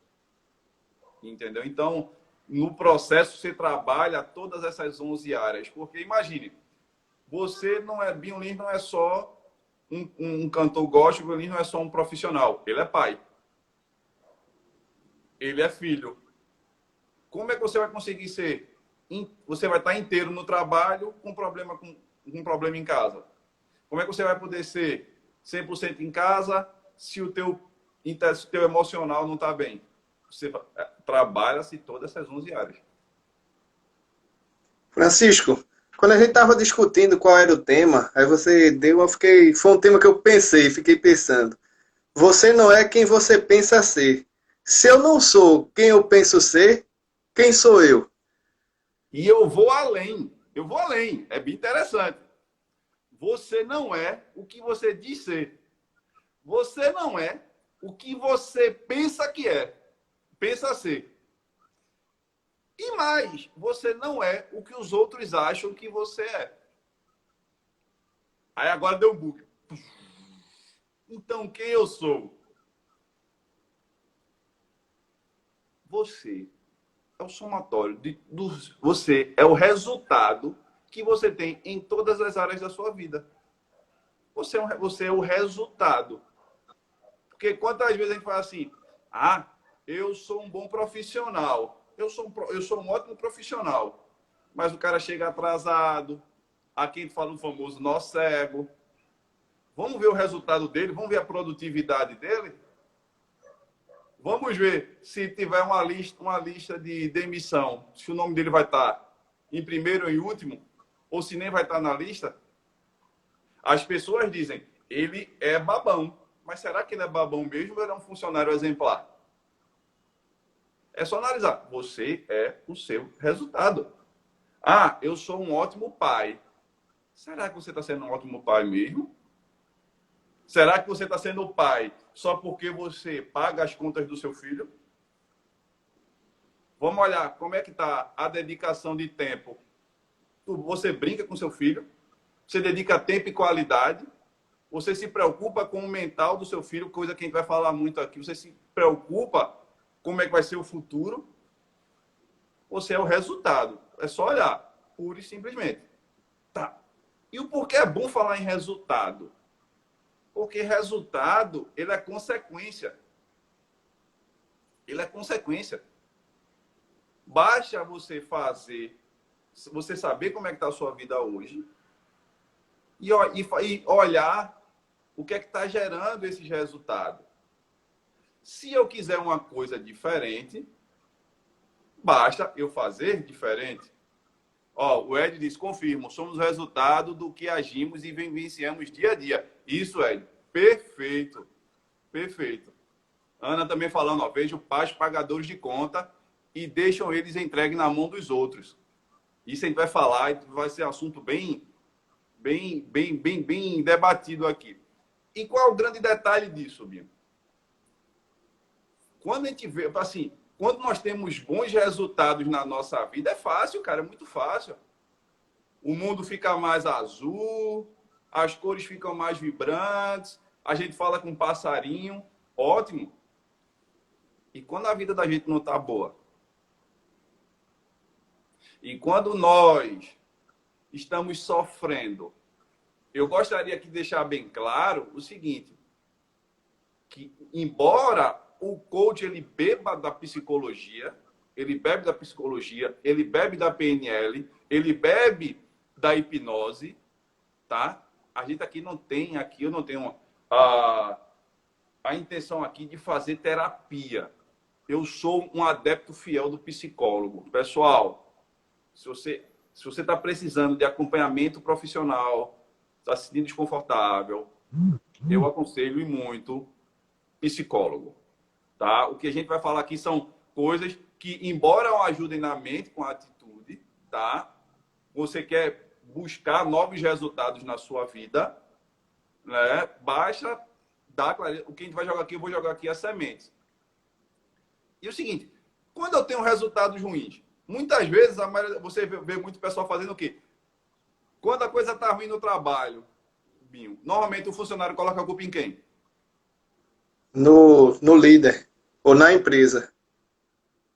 Entendeu? Então, no processo, você trabalha todas essas 11 áreas. Porque, imagine, Binho Lins não é só um cantor gospel, Binho Lins não é só um profissional. Ele é pai. Ele é filho. Como é que você vai conseguir ser? Você vai estar inteiro no trabalho com problema em casa. Como é que você vai poder ser 100% em casa se o teu emocional não está bem? Você trabalha-se todas essas 11 áreas. Francisco, quando a gente estava discutindo qual era o tema, aí você deu, foi um tema que eu fiquei pensando. Você não é quem você pensa ser. Se eu não sou quem eu penso ser, quem sou eu? E eu vou além. É bem interessante. Você não é o que você diz ser. Você não é o que você pensa que é. Pensa ser. E mais, você não é o que os outros acham que você é. Aí agora deu um bug. Então, quem eu sou? Você é o somatório você é o resultado que você tem em todas as áreas da sua vida. Você é o resultado. Porque quantas vezes a gente fala assim, eu sou um bom profissional, eu sou um ótimo profissional, mas o cara chega atrasado, aqui a gente fala o famoso nó cego. Vamos ver o resultado dele, vamos ver a produtividade dele. Vamos ver se tiver uma lista de demissão, se o nome dele vai estar em primeiro ou em último, ou se nem vai estar na lista. As pessoas dizem, ele é babão. Mas será que ele é babão mesmo ou ele é um funcionário exemplar? É só analisar. Você é o seu resultado. Eu sou um ótimo pai. Será que você está sendo um ótimo pai mesmo? Será que você está sendo pai só porque você paga as contas do seu filho? Vamos olhar como é que está a dedicação de tempo. Você brinca com seu filho? Você dedica tempo e qualidade? Você se preocupa com o mental do seu filho, coisa que a gente vai falar muito aqui. Você se preocupa como é que vai ser o futuro? Você é o resultado. É só olhar, pura e simplesmente. Tá. E o porquê é bom falar em resultado? Porque resultado, ele é consequência. Ele é consequência. Basta você você saber como é que está a sua vida hoje e olhar o que é que está gerando esses resultados. Se eu quiser uma coisa diferente, basta eu fazer diferente. O Ed diz, confirmo, somos o resultado do que agimos e vivenciamos dia a dia. Isso, Ed, perfeito. Perfeito. Ana também falando, vejo pais pagadores de conta e deixam eles entregues na mão dos outros. Isso a gente vai falar, vai ser assunto bem debatido aqui. E qual é o grande detalhe disso, Binho? Quando a gente vê, assim, quando nós temos bons resultados na nossa vida, é fácil, cara, é muito fácil. O mundo fica mais azul, as cores ficam mais vibrantes, a gente fala com um passarinho, ótimo. E quando a vida da gente não tá boa? E quando nós estamos sofrendo, eu gostaria aqui de deixar bem claro o seguinte, que embora o coach ele beba da psicologia, ele bebe da psicologia, ele bebe da PNL, ele bebe da hipnose, tá? A gente aqui não tem, eu não tenho a intenção aqui de fazer terapia. Eu sou um adepto fiel do psicólogo. Pessoal, se você está precisando de acompanhamento profissional, está se sentindo desconfortável, eu aconselho e muito psicólogo. Tá? O que a gente vai falar aqui são coisas que, embora ajudem na mente com a atitude, tá? Você quer buscar novos resultados na sua vida, né? Basta dar clareza. O que a gente vai jogar aqui, eu vou jogar aqui as sementes. E o seguinte, quando eu tenho resultados ruins, muitas vezes você vê muito pessoal fazendo o quê? Quando a coisa está ruim no trabalho, Binho, normalmente o funcionário coloca a culpa em quem? No líder ou na empresa.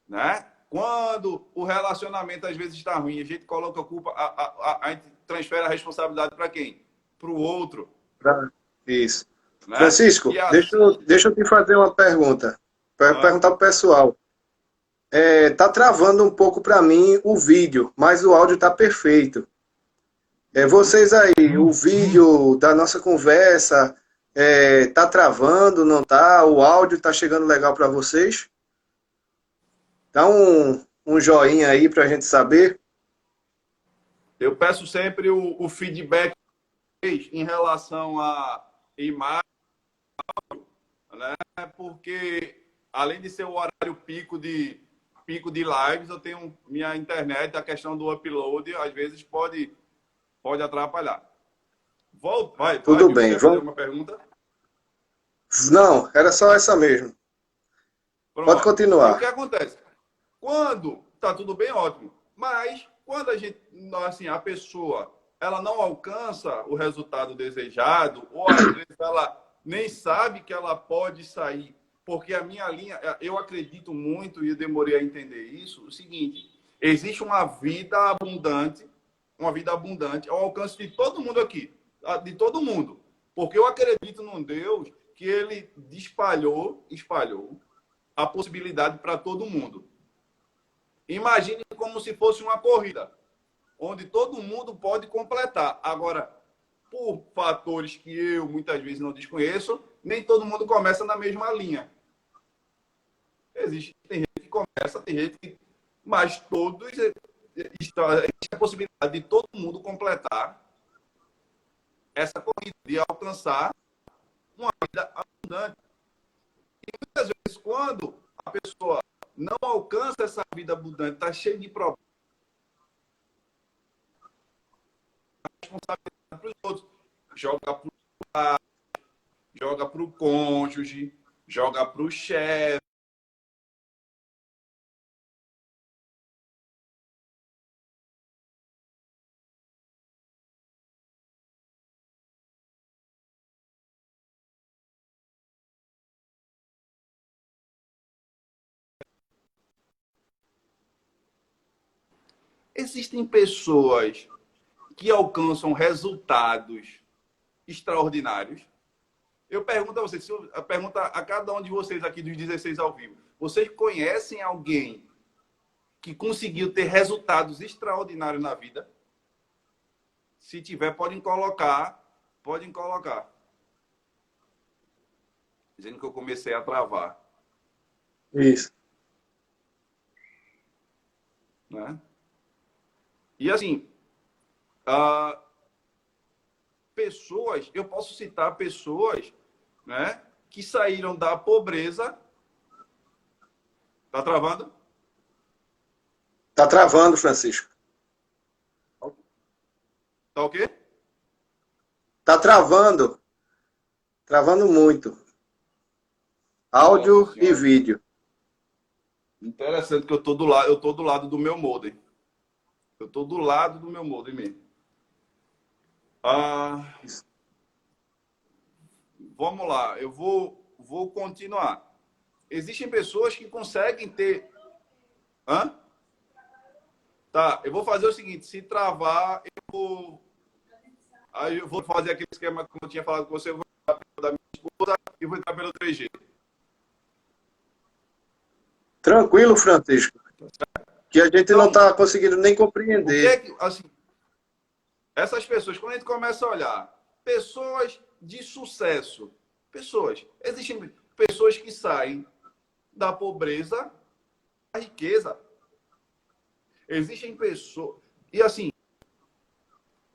Né? Quando o relacionamento às vezes está ruim, a gente coloca a culpa, a gente transfere a responsabilidade para quem? Para o outro. Isso. Né? Francisco, deixa eu te fazer uma pergunta. Perguntar para o pessoal. Tá travando um pouco para mim o vídeo, mas o áudio tá perfeito. Vocês aí, o vídeo da nossa conversa tá travando, não tá? O áudio tá chegando legal para vocês? Dá um joinha aí para a gente saber. Eu peço sempre o feedback em relação à imagem, né? Porque além de ser o horário pico de lives, eu tenho minha internet, a questão do upload, às vezes pode atrapalhar. Volta, vai, Tudo você bem, quer fazer vamos. uma pergunta? Não, era só essa mesmo. Pode Pronto. E o que continuar. acontece? Quando tá tudo bem, ótimo. Mas quando a gente, assim, a pessoa, ela não alcança o resultado desejado, ou às vezes ela nem sabe que ela pode sair, porque a minha linha, eu acredito muito e eu demorei a entender isso, o seguinte, existe uma vida abundante ao alcance de todo mundo aqui, de todo mundo. Porque eu acredito num Deus que ele espalhou a possibilidade para todo mundo. Imagine como se fosse uma corrida, onde todo mundo pode completar. Agora, por fatores que eu muitas vezes não desconheço, nem todo mundo começa na mesma linha. Tem gente que começa, tem gente que. Mas todos. Existe a possibilidade de todo mundo completar essa corrida, de alcançar uma vida abundante. E muitas vezes, quando a pessoa não alcança essa vida abundante, está cheio de problemas, responsabilidade para os outros, joga para o cônjuge, joga para o chefe. Existem pessoas que alcançam resultados extraordinários. Eu pergunto a vocês, eu pergunto a cada um de vocês aqui dos 16 ao vivo. Vocês conhecem alguém que conseguiu ter resultados extraordinários na vida? Se tiver, podem colocar. Podem colocar. Dizendo que eu comecei a travar. Isso. Né? E assim, pessoas, eu posso citar pessoas, né, que saíram da pobreza. Tá travando? Tá travando, Francisco. Tá o quê? Tá travando. Travando muito. Áudio e vídeo. Interessante que eu tô do lado do meu modem. Eu tô do lado do meu modem mesmo. Vamos lá, eu vou continuar. Existem pessoas que conseguem ter. Hã? Tá, eu vou fazer o seguinte: se travar, aí eu vou fazer aquele esquema que eu tinha falado com você. Eu vou entrar pelo da minha esposa e vou entrar pelo 3G. Tranquilo, Francisco. Que a gente então, não está conseguindo nem compreender. O que é que, assim, essas pessoas, quando a gente começa a olhar, pessoas de sucesso, existem pessoas que saem da pobreza à riqueza. Existem pessoas, e assim,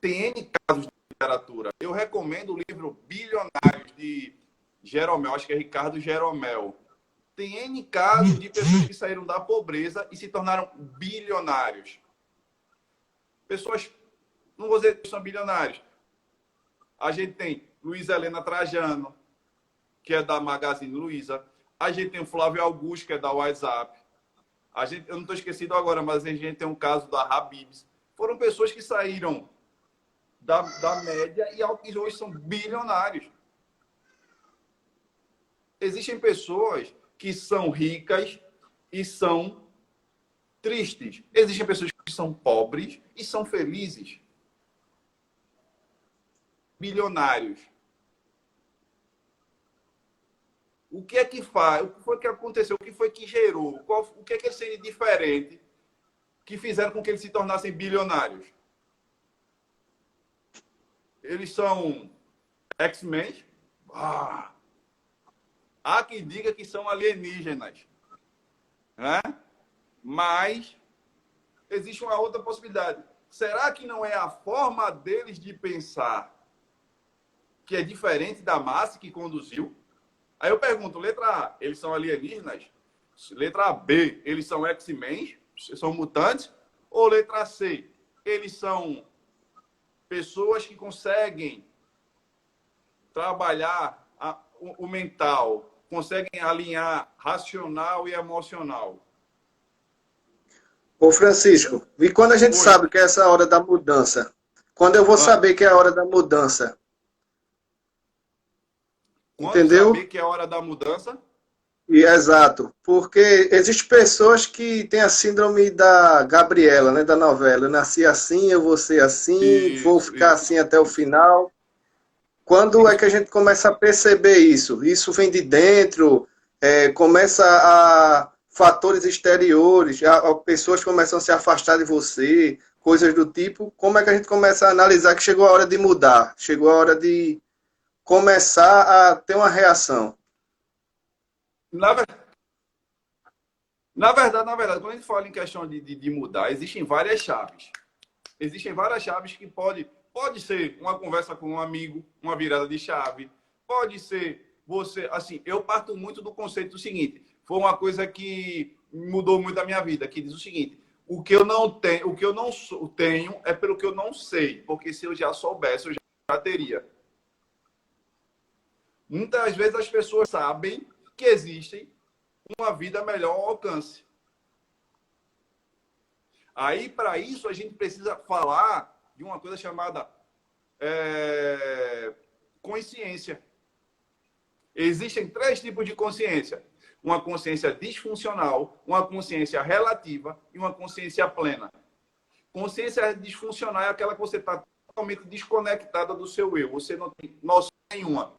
tem N casos de literatura. Eu recomendo o livro Bilionários, de Jeromel, acho que é Ricardo Jeromel. Tem N casos de pessoas que saíram da pobreza e se tornaram bilionários. Pessoas, não vou dizer que são bilionários. A gente tem Luiza Helena Trajano, que é da Magazine Luiza. A gente tem o Flávio Augusto, que é da WhatsApp. Eu não estou esquecido agora, mas a gente tem um caso da Habibs. Foram pessoas que saíram da média e hoje são bilionários. Existem pessoas que são ricas e são tristes. Existem pessoas que são pobres e são felizes. Bilionários. O que é que faz? O que foi que aconteceu? O que foi que gerou? O que é que eles têm de diferente que fizeram com que eles se tornassem bilionários? Eles são X-Men? Há quem diga que são alienígenas. Né? Mas existe uma outra possibilidade. Será que não é a forma deles de pensar que é diferente da massa que conduziu? Aí eu pergunto, letra A, eles são alienígenas? Letra B, eles são X-Men? São mutantes? Ou letra C, eles são pessoas que conseguem trabalhar o mental, conseguem alinhar racional e emocional. Ô Francisco, e quando a gente Oi. sabe que é essa hora da mudança? Quando eu vou saber que é a hora da mudança? Quando Entendeu? saber que é a hora da mudança? E exato, porque existem pessoas que têm a síndrome da Gabriela, né, da novela. Eu nasci assim, eu vou ser assim, vou Isso, ficar isso, assim até o isso, final. Quando é isso. que a gente começa a perceber isso? Isso vem de dentro, começa a fatores exteriores, pessoas começam a se afastar de você, coisas do tipo. Como é que a gente começa a analisar que chegou a hora de mudar? Chegou a hora de começar a ter uma reação? Na, ver- na verdade, quando a gente fala em questão de mudar, existem várias chaves. Existem várias chaves que pode ser uma conversa com um amigo, uma virada de chave, pode ser você, assim, eu parto muito do conceito do seguinte, foi uma coisa que mudou muito a minha vida, que diz o seguinte, o que eu não tenho, o que eu não tenho é pelo que eu não sei, porque se eu já soubesse, eu já teria. Muitas vezes as pessoas sabem que existe uma vida melhor ao alcance. Aí, para isso, a gente precisa falar de uma coisa chamada consciência. Existem três tipos de consciência. Uma consciência disfuncional, uma consciência relativa e uma consciência plena. Consciência disfuncional é aquela que você está totalmente desconectada do seu eu. Você não tem noção nenhuma.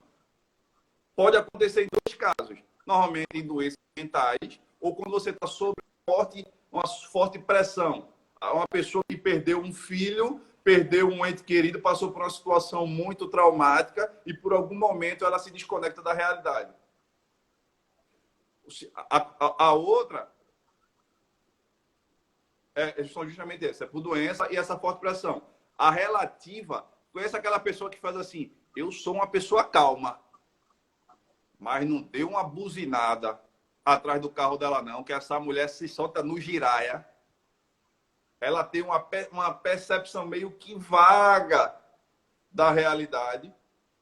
Pode acontecer em dois casos. Normalmente em doenças mentais ou quando você está sob uma forte pressão. Uma pessoa que perdeu um filho, perdeu um ente querido, passou por uma situação muito traumática e por algum momento ela se desconecta da realidade. A outra são justamente essa, é por doença e essa forte pressão. A relativa, conhece aquela pessoa que faz assim, eu sou uma pessoa calma, mas não deu uma buzinada atrás do carro dela não, que essa mulher se solta no giraia. Ela tem uma percepção meio que vaga da realidade.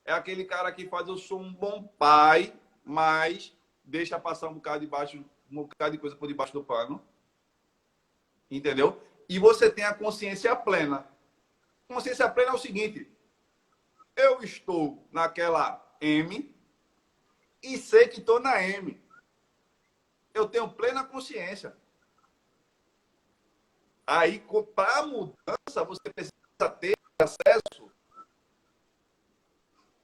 É aquele cara que faz, eu sou um bom pai, mas deixa passar um bocado de coisa por debaixo do pano. Entendeu? E você tem a consciência plena. Consciência plena é o seguinte, eu estou naquela M e sei que estou na M. Eu tenho plena consciência. Aí, para a mudança, você precisa ter acesso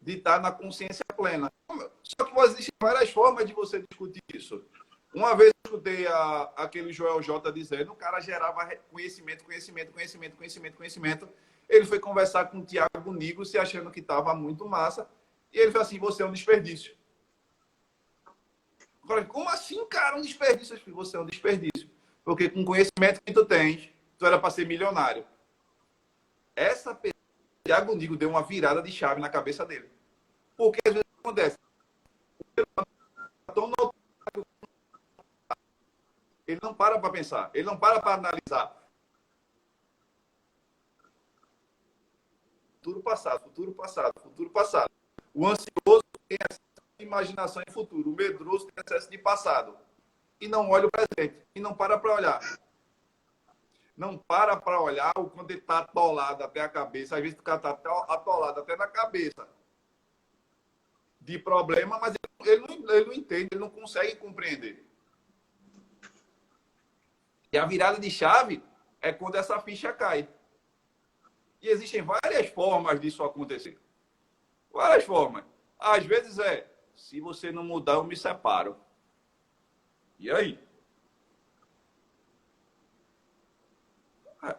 de estar na consciência plena. Só que existem várias formas de você discutir isso. Uma vez eu escutei aquele Joel J dizendo, o cara gerava conhecimento. Ele foi conversar com o Tiago Nigro, se achando que estava muito massa, e ele falou assim, você é um desperdício. Eu falei, como assim, cara, um desperdício? Você é um desperdício. Porque com o conhecimento que tu tens, tu era para ser milionário. Essa pessoa, Tiago Nigro, deu uma virada de chave na cabeça dele. Porque às vezes acontece. Ele não para pensar, ele não para analisar. Futuro passado. O ansioso tem excesso de imaginação em futuro, o medroso tem excesso de passado. E não olha o presente, e não para olhar. Não para olhar o quando ele está atolado até a cabeça. Às vezes o cara está atolado até na cabeça de problema, mas ele não entende, ele não consegue compreender. E a virada de chave é quando essa ficha cai. E existem várias formas disso acontecer. Várias formas. Às vezes se você não mudar, eu me separo. E aí?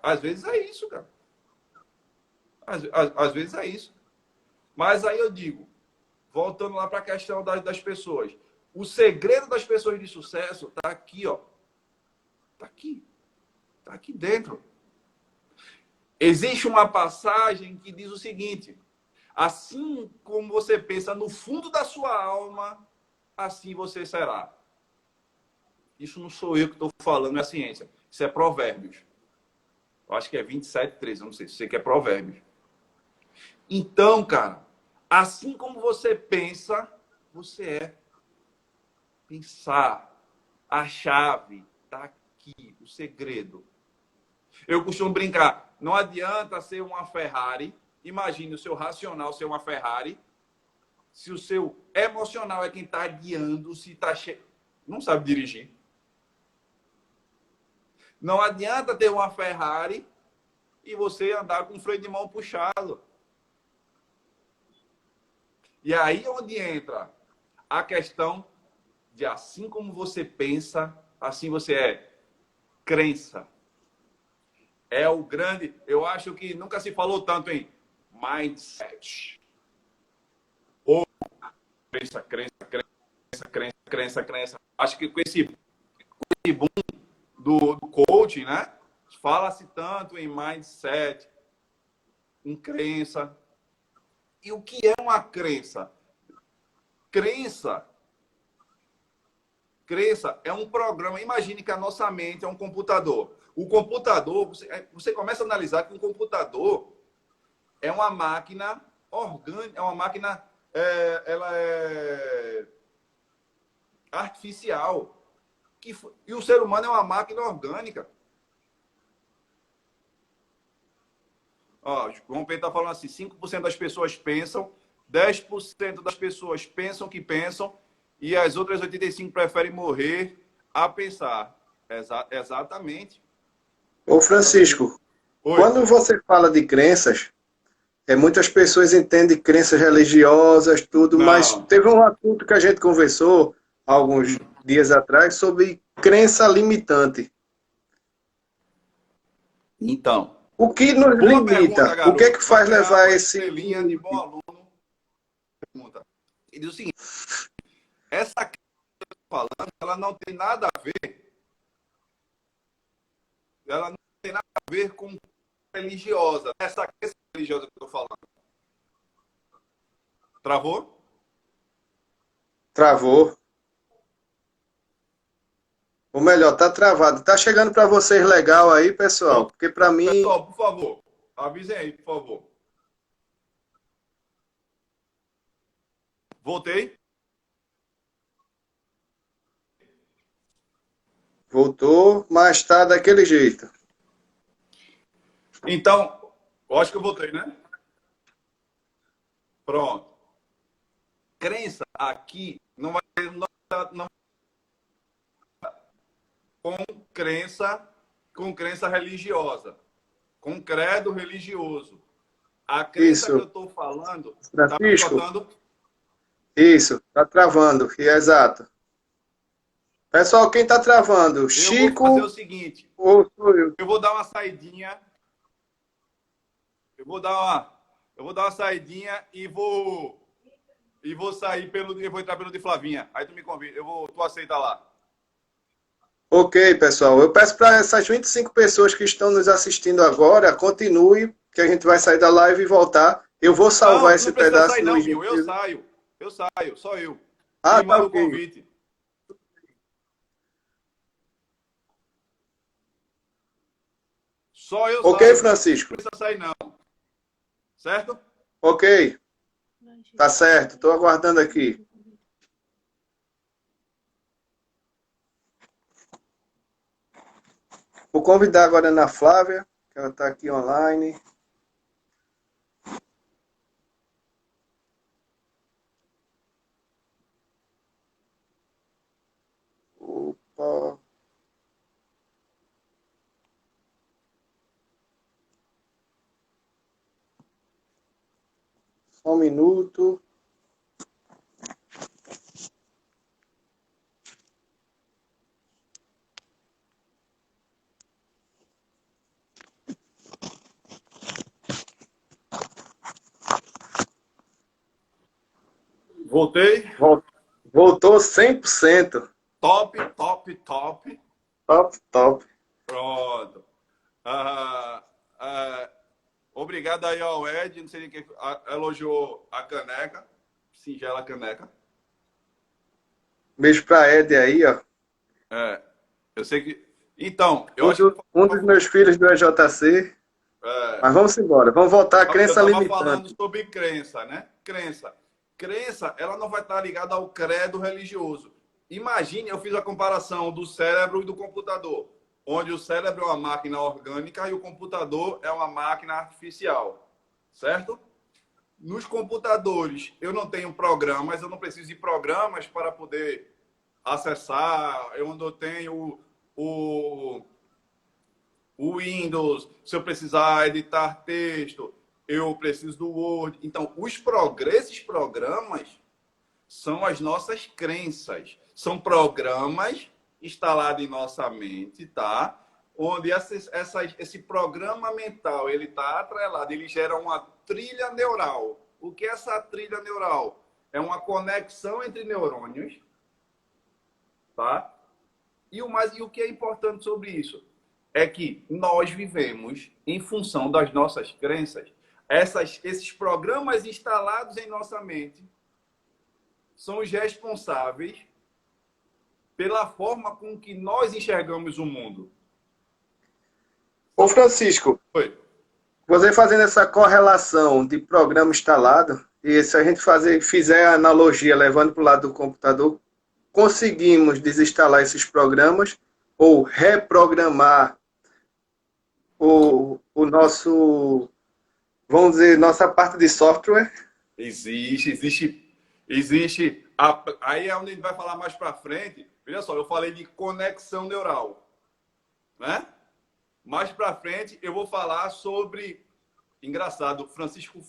Às vezes é isso, cara. Às vezes é isso. Mas aí eu digo, voltando lá para a questão das pessoas. O segredo das pessoas de sucesso está aqui, ó. Está aqui. Está aqui dentro. Existe uma passagem que diz o seguinte, assim como você pensa no fundo da sua alma, assim você será. Isso não sou eu que estou falando, é a ciência. Isso é Provérbios. Eu acho que é 27:13, não sei se você quer Provérbios. Então, cara, Assim como você pensa, você é. Pensar. A chave está aqui, o segredo. Eu costumo brincar, não adianta ser uma Ferrari. Imagine o seu racional ser uma Ferrari, se o seu emocional é quem está guiando, se está não sabe dirigir. Não adianta ter uma Ferrari e você andar com o freio de mão puxado. E aí é onde entra a questão de assim como você pensa, assim você é. Crença. É o grande... Eu acho que nunca se falou tanto em mindset. Ou crença. Acho que com esse boom do coaching, né? Fala-se tanto em mindset, em crença. E o que é uma crença? Crença é um programa. Imagine que a nossa mente é um computador. O computador, você começa a analisar que um computador é uma máquina orgânica, é uma máquina, ela é artificial. E o ser humano é uma máquina orgânica. Ó, João Pedro está falando assim, 5% das pessoas pensam, 10% das pessoas pensam que pensam, e as outras 85% preferem morrer a pensar. Exatamente. Ô Francisco, Oi. quando você fala de crenças, muitas pessoas entendem crenças religiosas, tudo, Não. mas teve um assunto que a gente conversou alguns dias atrás sobre crença limitante. Então, O que nos boa limita? pergunta, garoto. O que é que faz Vai ganhar levar uma esse... estrelinha de bom aluno. Pergunta. Ele diz o seguinte, essa que eu estou falando, ela não tem nada a ver, ela não tem nada a ver com religiosa. Essa crença religiosa que eu estou falando. Travou? Travou. Ou melhor, tá travado. Tá chegando para vocês legal aí, pessoal? Porque para mim... Pessoal, por favor, avisem aí, por favor. Voltei? Voltou, mas tá daquele jeito. Então, eu acho que eu voltei, né? Pronto. Crença aqui não vai não, com crença religiosa, com credo religioso. A crença que eu Isso, estou falando está me Francisco. escutando? Isso, tá travando, exato. Pessoal, quem tá travando? Eu Chico vou fazer o seguinte. ou sou eu? Eu vou dar uma saidinha. Eu vou dar uma saidinha e vou sair eu vou entrar pelo de Flavinha. Aí tu me convida. Tu aceita lá. Ok, pessoal. Eu peço para essas 25 pessoas que estão nos assistindo agora, continue, que a gente vai sair da live e voltar. Eu vou salvar Não, esse não precisa pedaço sair no não, Bill. Eu IGTV. saio, só eu. Ah, Me tá manda o ok. convite. Só eu Ok, saio, Bill. Francisco. Não precisa sair não. Certo? Ok, tá certo. Estou aguardando aqui. Vou convidar agora a Ana Flávia, que ela está aqui online. Opa. Só um minuto. Voltei. Voltou 100%. Top. Top, top. Pronto. Obrigado aí ao Ed, não sei quem elogiou a caneca, singela caneca. Beijo pra Ed aí, ó. Eu sei que... Então, eu acho que... Um dos meus filhos do EJC. Mas vamos embora. Vamos voltar à crença eu estava limitante. falando sobre crença, né? crença. Crença, ela não vai estar ligada ao credo religioso. Imagine, eu fiz a comparação do cérebro e do computador, onde o cérebro é uma máquina orgânica e o computador é uma máquina artificial, certo? Nos computadores, eu não tenho programas, eu não preciso de programas para poder acessar, onde eu tenho o Windows, se eu precisar editar texto, eu preciso do Word. Então, esses programas são as nossas crenças. São programas instalados em nossa mente, tá? Onde esse programa mental, ele está atrelado, ele gera uma trilha neural. O que é essa trilha neural? É uma conexão entre neurônios, tá? E o que é importante sobre isso? É que nós vivemos em função das nossas crenças. Esses programas instalados em nossa mente são os responsáveis pela forma com que nós enxergamos o mundo. Ô Francisco, Oi. você fazendo essa correlação de programa instalado, e se a gente fizer a analogia levando para o lado do computador, conseguimos desinstalar esses programas ou reprogramar o nosso, vamos dizer, nossa parte de software? Existe. Aí é onde a gente vai falar mais para frente. Veja só, eu falei de conexão neural, né? Mais para frente eu vou falar sobre, engraçado, Francisco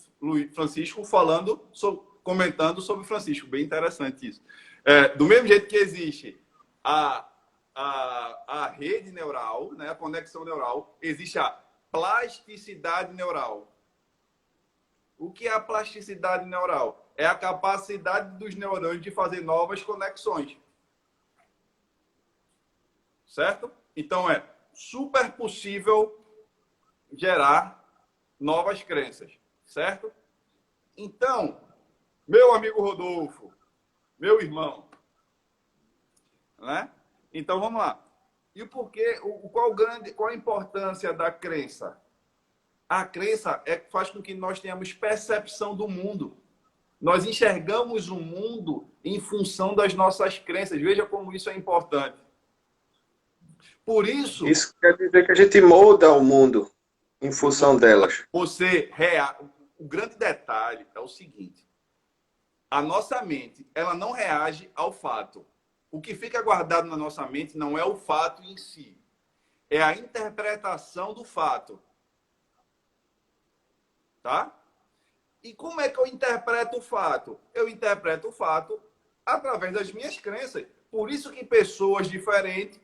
comentando sobre Francisco, bem interessante isso. Do mesmo jeito que existe a rede neural, né, a conexão neural, existe a plasticidade neural. O que é a plasticidade neural? É a capacidade dos neurônios de fazer novas conexões. Certo? Então, é super possível gerar novas crenças. Certo? Então, meu amigo Rodolfo, meu irmão, né? Então, vamos lá. E o porquê, qual a importância da crença? A crença faz com que nós tenhamos percepção do mundo. Nós enxergamos o mundo em função das nossas crenças. Veja como isso é importante. Por isso... Isso quer dizer que a gente molda o mundo em função delas. O grande detalhe é o seguinte. A nossa mente, ela não reage ao fato. O que fica guardado na nossa mente não é o fato em si. É a interpretação do fato. Tá? E como é que eu interpreto o fato? Eu interpreto o fato através das minhas crenças. Por isso que pessoas diferentes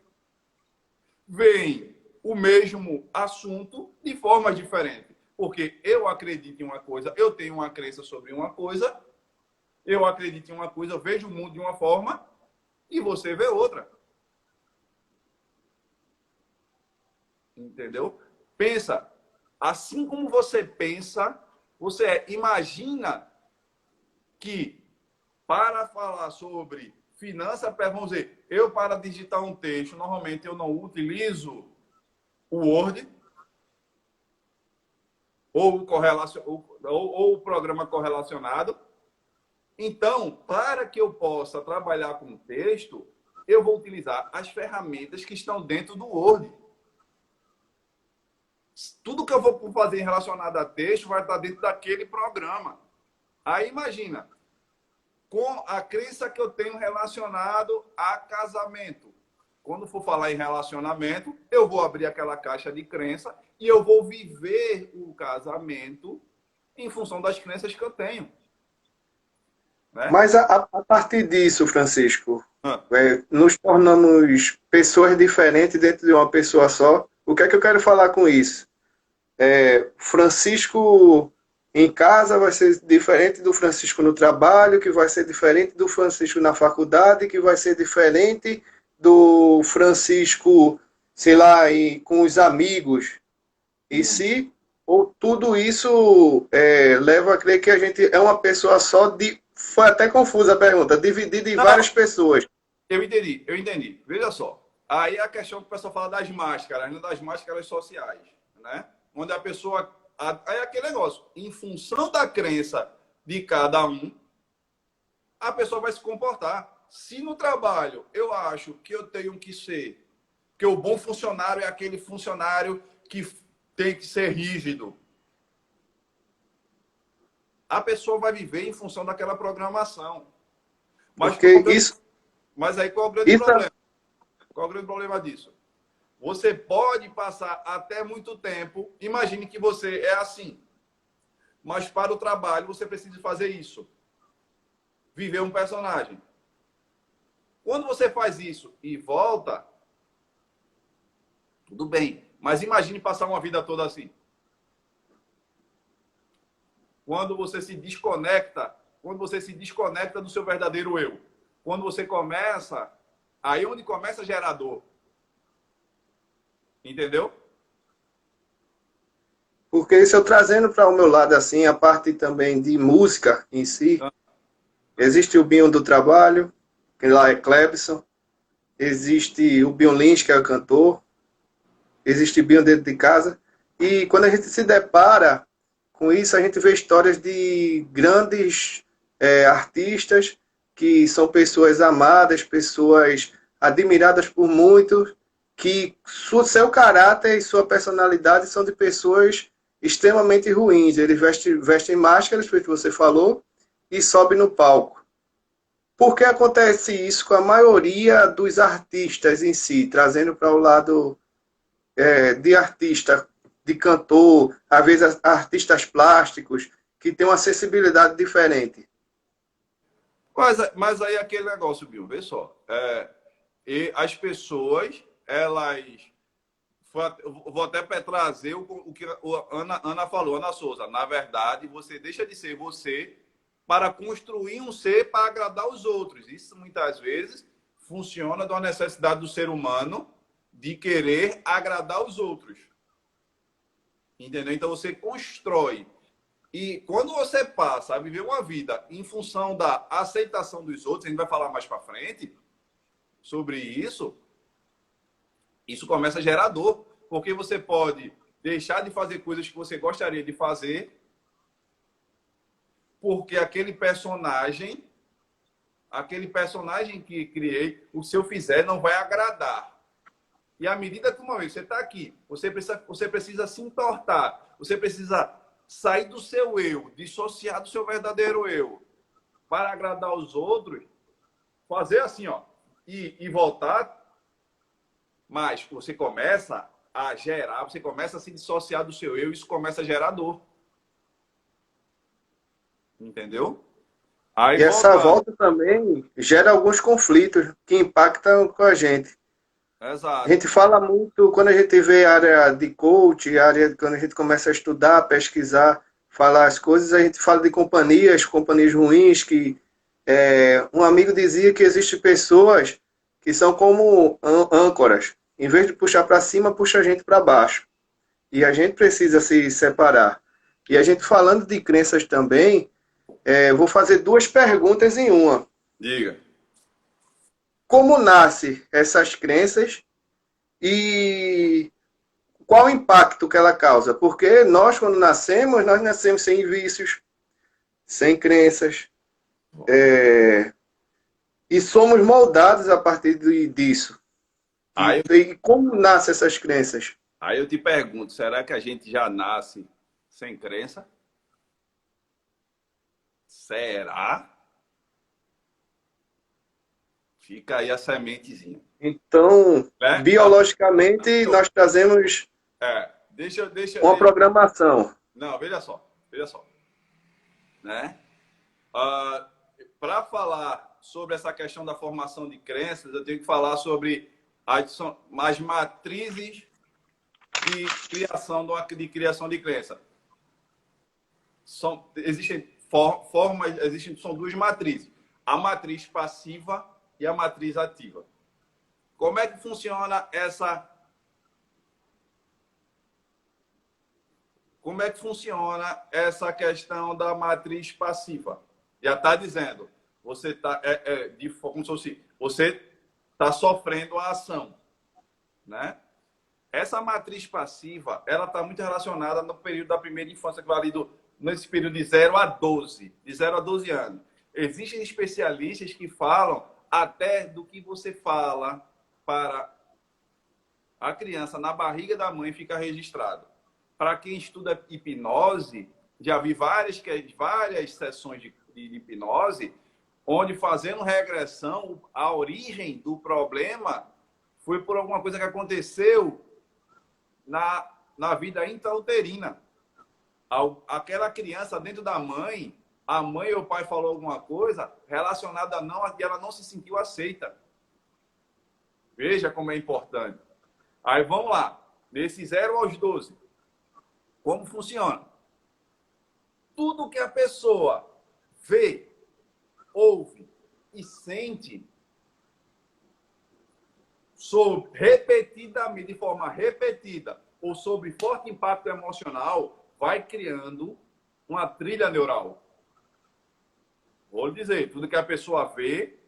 veem o mesmo assunto de forma diferente. Porque eu acredito em uma coisa, eu tenho uma crença sobre uma coisa, eu acredito em uma coisa, eu vejo o mundo de uma forma e você vê outra. Entendeu? Pensa. Assim como você pensa, você imagina que para falar sobre finanças, vamos dizer, eu para digitar um texto, normalmente eu não utilizo o Word ou o programa correlacionado. Então, para que eu possa trabalhar com texto, eu vou utilizar as ferramentas que estão dentro do Word. Tudo que eu vou fazer relacionado a texto vai estar dentro daquele programa. Aí imagina, com a crença que eu tenho relacionado a casamento. Quando for falar em relacionamento, eu vou abrir aquela caixa de crença e eu vou viver o casamento em função das crenças que eu tenho. Né? Mas a partir disso, Francisco, nos tornamos pessoas diferentes dentro de uma pessoa só. O que é que eu quero falar com isso? Francisco em casa vai ser diferente do Francisco no trabalho, que vai ser diferente do Francisco na faculdade, que vai ser diferente do Francisco, sei lá, com os amigos. E se ou tudo isso leva a crer que a gente é uma pessoa só, foi até confusa a pergunta, dividida em várias pessoas. Eu entendi. Veja só. Aí a questão que o pessoal fala das máscaras, né? Das máscaras sociais, né? Onde a pessoa... Aí é aquele negócio. Em função da crença de cada um, a pessoa vai se comportar. Se no trabalho eu acho que eu tenho que ser, que o bom funcionário é aquele funcionário que tem que ser rígido, a pessoa vai viver em função daquela programação. Porque Mas aí qual é o grande problema? Qual é o grande problema disso? Você pode passar até muito tempo. Imagine que você é assim. Mas para o trabalho você precisa fazer isso. Viver um personagem. Quando você faz isso e volta, tudo bem. Mas imagine passar uma vida toda assim. Quando você se desconecta do seu verdadeiro eu. Quando você começa, aí onde começa a gerar dor. Entendeu? Porque se eu trazendo para o meu lado assim, a parte também de música em si, existe o Binho do Trabalho, que lá é Clebson, existe o Binho Lins, que é o cantor, existe o Binho dentro de casa, e quando a gente se depara com isso, a gente vê histórias de grandes artistas que são pessoas amadas, pessoas admiradas por muitos, que seu caráter e sua personalidade são de pessoas extremamente ruins. Eles vestem máscaras, foi o que você falou, e sobem no palco. Por que acontece isso com a maioria dos artistas em si, trazendo para o lado de artista, de cantor, às vezes artistas plásticos, que têm uma acessibilidade diferente? Mas aí aquele negócio, Bill, vê só. E as pessoas, elas... Vou até trazer o que a Ana falou, Ana Souza. Na verdade, você deixa de ser você para construir um ser para agradar os outros. Isso, muitas vezes, funciona de uma necessidade do ser humano de querer agradar os outros. Entendeu? Então, você constrói. E quando você passa a viver uma vida em função da aceitação dos outros, a gente vai falar mais para frente sobre isso, isso começa a gerar dor, porque você pode deixar de fazer coisas que você gostaria de fazer, porque aquele personagem que criei, se eu fizer, não vai agradar. E à medida que uma vez você está aqui, você precisa se entortar, você precisa sair do seu eu, dissociar do seu verdadeiro eu, para agradar os outros, fazer assim, ó, e voltar. Mas você começa a gerar, você começa a se dissociar do seu eu, e isso começa a gerar dor. Entendeu? Aí, E essa volta também gera alguns conflitos que impactam com a gente. Exato. A gente fala muito, quando a gente vê a área de coach, quando a gente começa a estudar, pesquisar, falar as coisas, a gente fala de companhias ruins, que um amigo dizia que existem pessoas que são como âncoras. Em vez de puxar para cima, puxa a gente para baixo. E a gente precisa se separar. E a gente falando de crenças também, vou fazer duas perguntas em uma. Diga. Como nascem essas crenças e qual o impacto que ela causa? Porque nós, quando nascemos, nós nascemos sem vícios, sem crenças, e somos moldados a partir disso. E como nascem essas crenças? Aí eu te pergunto, será que a gente já nasce sem crença? Será? Fica aí a sementezinha. Então, biologicamente, nós trazemos uma programação. Não, veja só. Né? Para falar sobre essa questão da formação de crenças, eu tenho que falar sobre as matrizes de criação de crença. Existem formas, são duas matrizes. A matriz passiva e a matriz ativa. Como é que funciona essa... Como é que funciona essa questão da matriz passiva? Já está dizendo, você está como se fosse, você está sofrendo a ação, né? Essa matriz passiva, ela está muito relacionada no período da primeira infância, que vai ali nesse período de 0 a 12, de 0 a 12 anos. Existem especialistas que falam até do que você fala para a criança na barriga da mãe fica registrado. Para quem estuda hipnose, já vi várias sessões de hipnose, onde fazendo regressão, a origem do problema foi por alguma coisa que aconteceu na vida intrauterina. Aquela criança dentro da mãe, a mãe ou o pai falou alguma coisa relacionada a não, e ela não se sentiu aceita. Veja como é importante. Aí vamos lá, nesse 0 aos 12, como funciona? Tudo que a pessoa vê, ouve e sente repetidamente, de forma repetida ou sob forte impacto emocional, vai criando uma trilha neural. Vou dizer, tudo que a pessoa vê,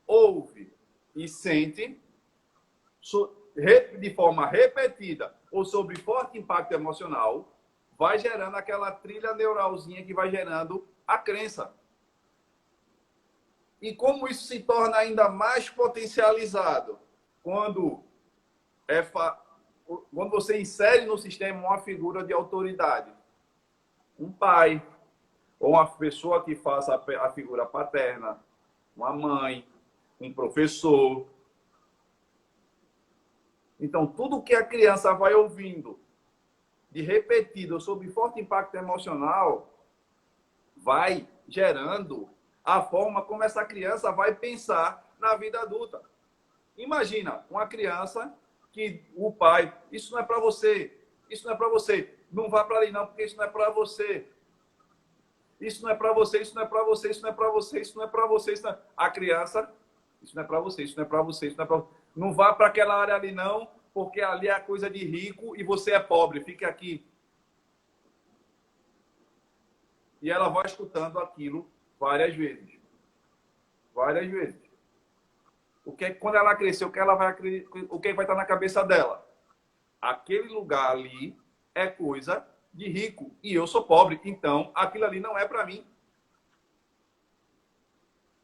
ouve e sente de forma repetida ou sob forte impacto emocional, vai gerando aquela trilha neuralzinha que vai gerando a crença. E como isso se torna ainda mais potencializado quando você insere no sistema uma figura de autoridade, um pai, ou uma pessoa que faça a figura paterna, uma mãe, um professor. Então, tudo que a criança vai ouvindo de repetido, sob forte impacto emocional, vai gerando a forma como essa criança vai pensar na vida adulta. Imagina uma criança que o pai, isso não é para você, isso não é para você, não vá para ali não, porque isso não é para você. Isso não é para você, isso não é para você, isso não é para você, isso não é para você. Isso não é... A criança, isso não é para você, isso não é para você, isso não é para você. Não vá para aquela área ali não, porque ali é coisa de rico e você é pobre, fique aqui. E ela vai escutando aquilo várias vezes. Várias vezes. Quando ela crescer, o que vai estar na cabeça dela? Aquele lugar ali é coisa de rico e eu sou pobre, então aquilo ali não é para mim.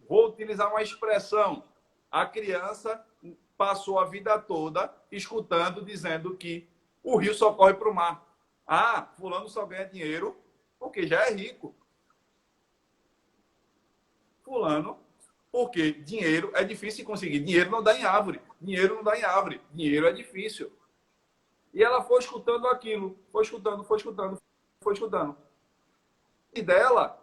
Vou utilizar uma expressão. A criança passou a vida toda escutando, dizendo que o rio só corre para o mar. Ah, fulano só ganha dinheiro porque já é rico. Fulano, porque dinheiro é difícil de conseguir. Dinheiro não dá em árvore. Dinheiro não dá em árvore. Dinheiro é difícil. E ela foi escutando aquilo. Foi escutando, foi escutando, foi escutando. E dela,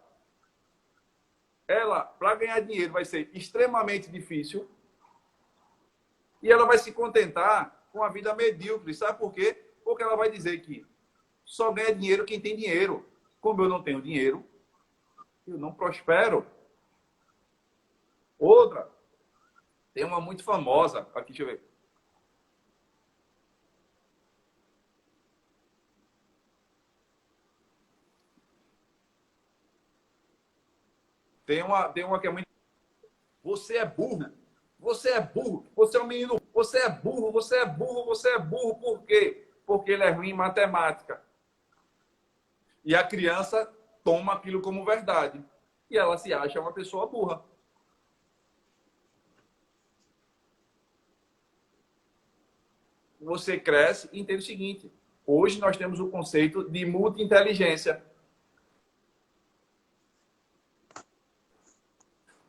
ela, para ganhar dinheiro, vai ser extremamente difícil. E ela vai se contentar com a vida medíocre. Sabe por quê? Porque ela vai dizer que só ganha dinheiro quem tem dinheiro. Como eu não tenho dinheiro, eu não prospero. Outra, tem uma muito famosa, aqui, deixa eu ver. Tem uma que é muito... Você é burro. Você é burro. Você é um menino. Você é burro. Você é burro. Você é burro. Por quê? Porque ele é ruim em matemática. E a criança toma aquilo como verdade. E ela se acha uma pessoa burra. Você cresce e entende o seguinte. Hoje nós temos o conceito de multi-inteligência.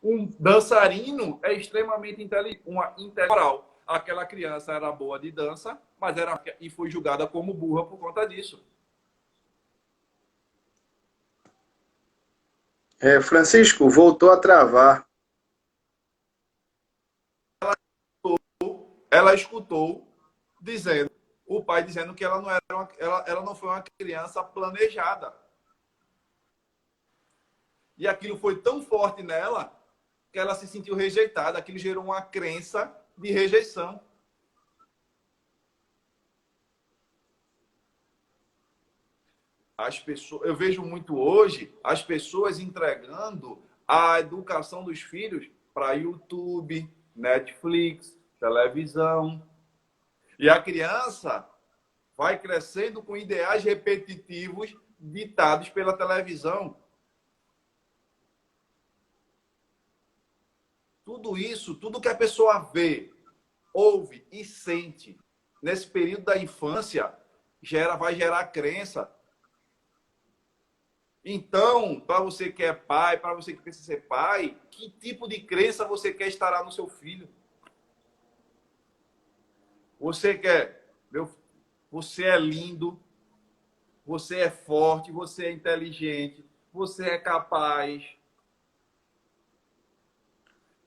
Um dançarino é extremamente inteligente. Uma integral. Aquela criança era boa de dança, mas e foi julgada como burra por conta disso. Francisco, voltou a travar. Ela escutou o pai dizendo que ela não foi uma criança planejada. E aquilo foi tão forte nela que ela se sentiu rejeitada. Aquilo gerou uma crença de rejeição. Eu vejo muito hoje as pessoas entregando a educação dos filhos para YouTube, Netflix, televisão. E a criança vai crescendo com ideais repetitivos ditados pela televisão. Tudo isso, tudo que a pessoa vê, ouve e sente nesse período da infância vai gerar crença. Então, para você que é pai, para você que pensa ser pai, que tipo de crença você quer instalar no seu filho? Você quer, você é lindo, você é forte, você é inteligente, você é capaz.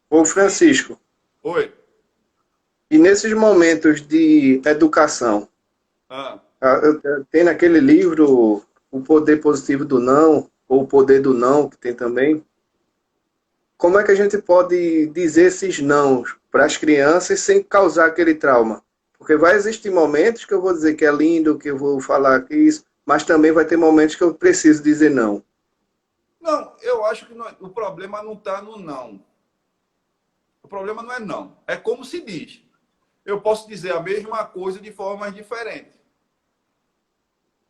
Ô Francisco, Oi. e nesses momentos de educação, Ah. tem naquele livro O Poder Positivo do Não, ou O Poder do Não, que tem também. Como é que a gente pode dizer esses nãos para as crianças sem causar aquele trauma? Porque vai existir momentos que eu vou dizer que é lindo, que eu vou falar que isso, mas também vai ter momentos que eu preciso dizer não. Não, eu acho que o problema não está no não. O problema não é não. É como se diz. Eu posso dizer a mesma coisa de formas diferentes.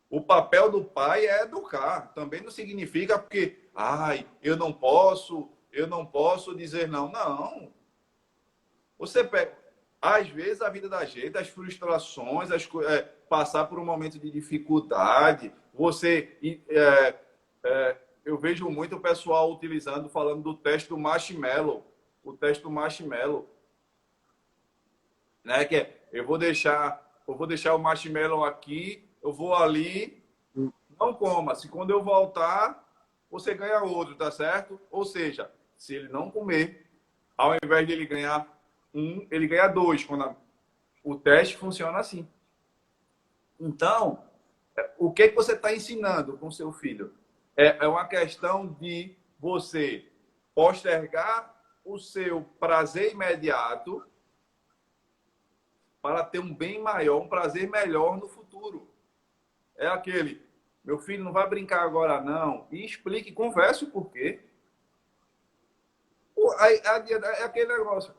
O papel do pai é educar. Também não significa porque, eu não posso dizer não. Não. Você pega, às vezes, a vida da gente, as frustrações, passar por um momento de dificuldade, eu vejo muito o pessoal utilizando, falando do teste do marshmallow. O teste do marshmallow. Né? Que é, eu vou deixar o marshmallow aqui, eu vou ali, não coma. Se quando eu voltar, você ganha outro, tá certo? Ou seja, se ele não comer, ao invés de ele ganhar ele ganha 2. O teste funciona assim. Então, o que você está ensinando com seu filho? É uma questão de você postergar o seu prazer imediato para ter um bem maior, um prazer melhor no futuro. É aquele, meu filho não vai brincar agora não, e explique, converse o porquê. É aquele negócio.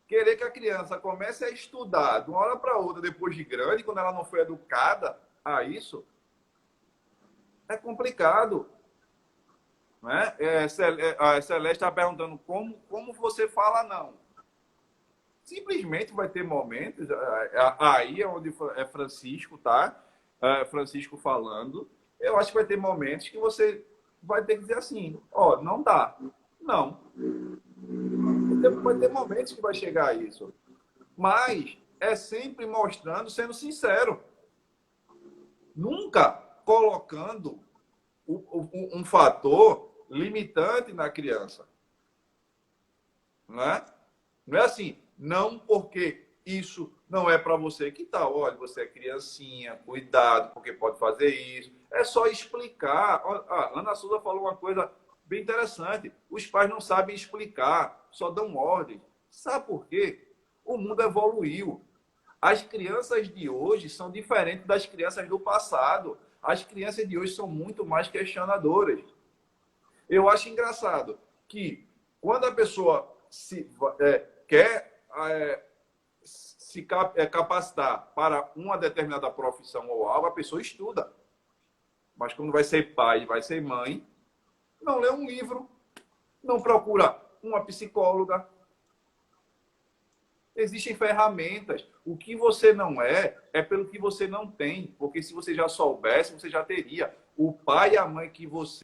Querer que a criança comece a estudar de uma hora para outra, depois de grande, quando ela não foi educada a isso, é complicado. Né? A Celeste está perguntando como você fala não. Simplesmente vai ter momentos, aí é onde é Francisco, tá? Francisco falando, eu acho que vai ter momentos que você vai ter que dizer assim, não dá. Não. Vai ter momentos que vai chegar a isso. Mas é sempre mostrando, sendo sincero. Nunca colocando um fator limitante na criança. Não é? Não é assim, não porque isso não é para você. Que tal? Olha, você é criancinha, cuidado, porque pode fazer isso. É só explicar. A Ana Souza falou uma coisa bem interessante. Os pais não sabem explicar, só dão ordem. Sabe por quê? O mundo evoluiu. As crianças de hoje são diferentes das crianças do passado. As crianças de hoje são muito mais questionadoras. Eu acho engraçado que quando a pessoa quer se capacitar para uma determinada profissão ou algo, a pessoa estuda. Mas quando vai ser pai, vai ser mãe, não lê um livro, não procura uma psicóloga. Existem ferramentas. O que você não é pelo que você não tem. Porque se você já soubesse, você já teria. O pai e a mãe que você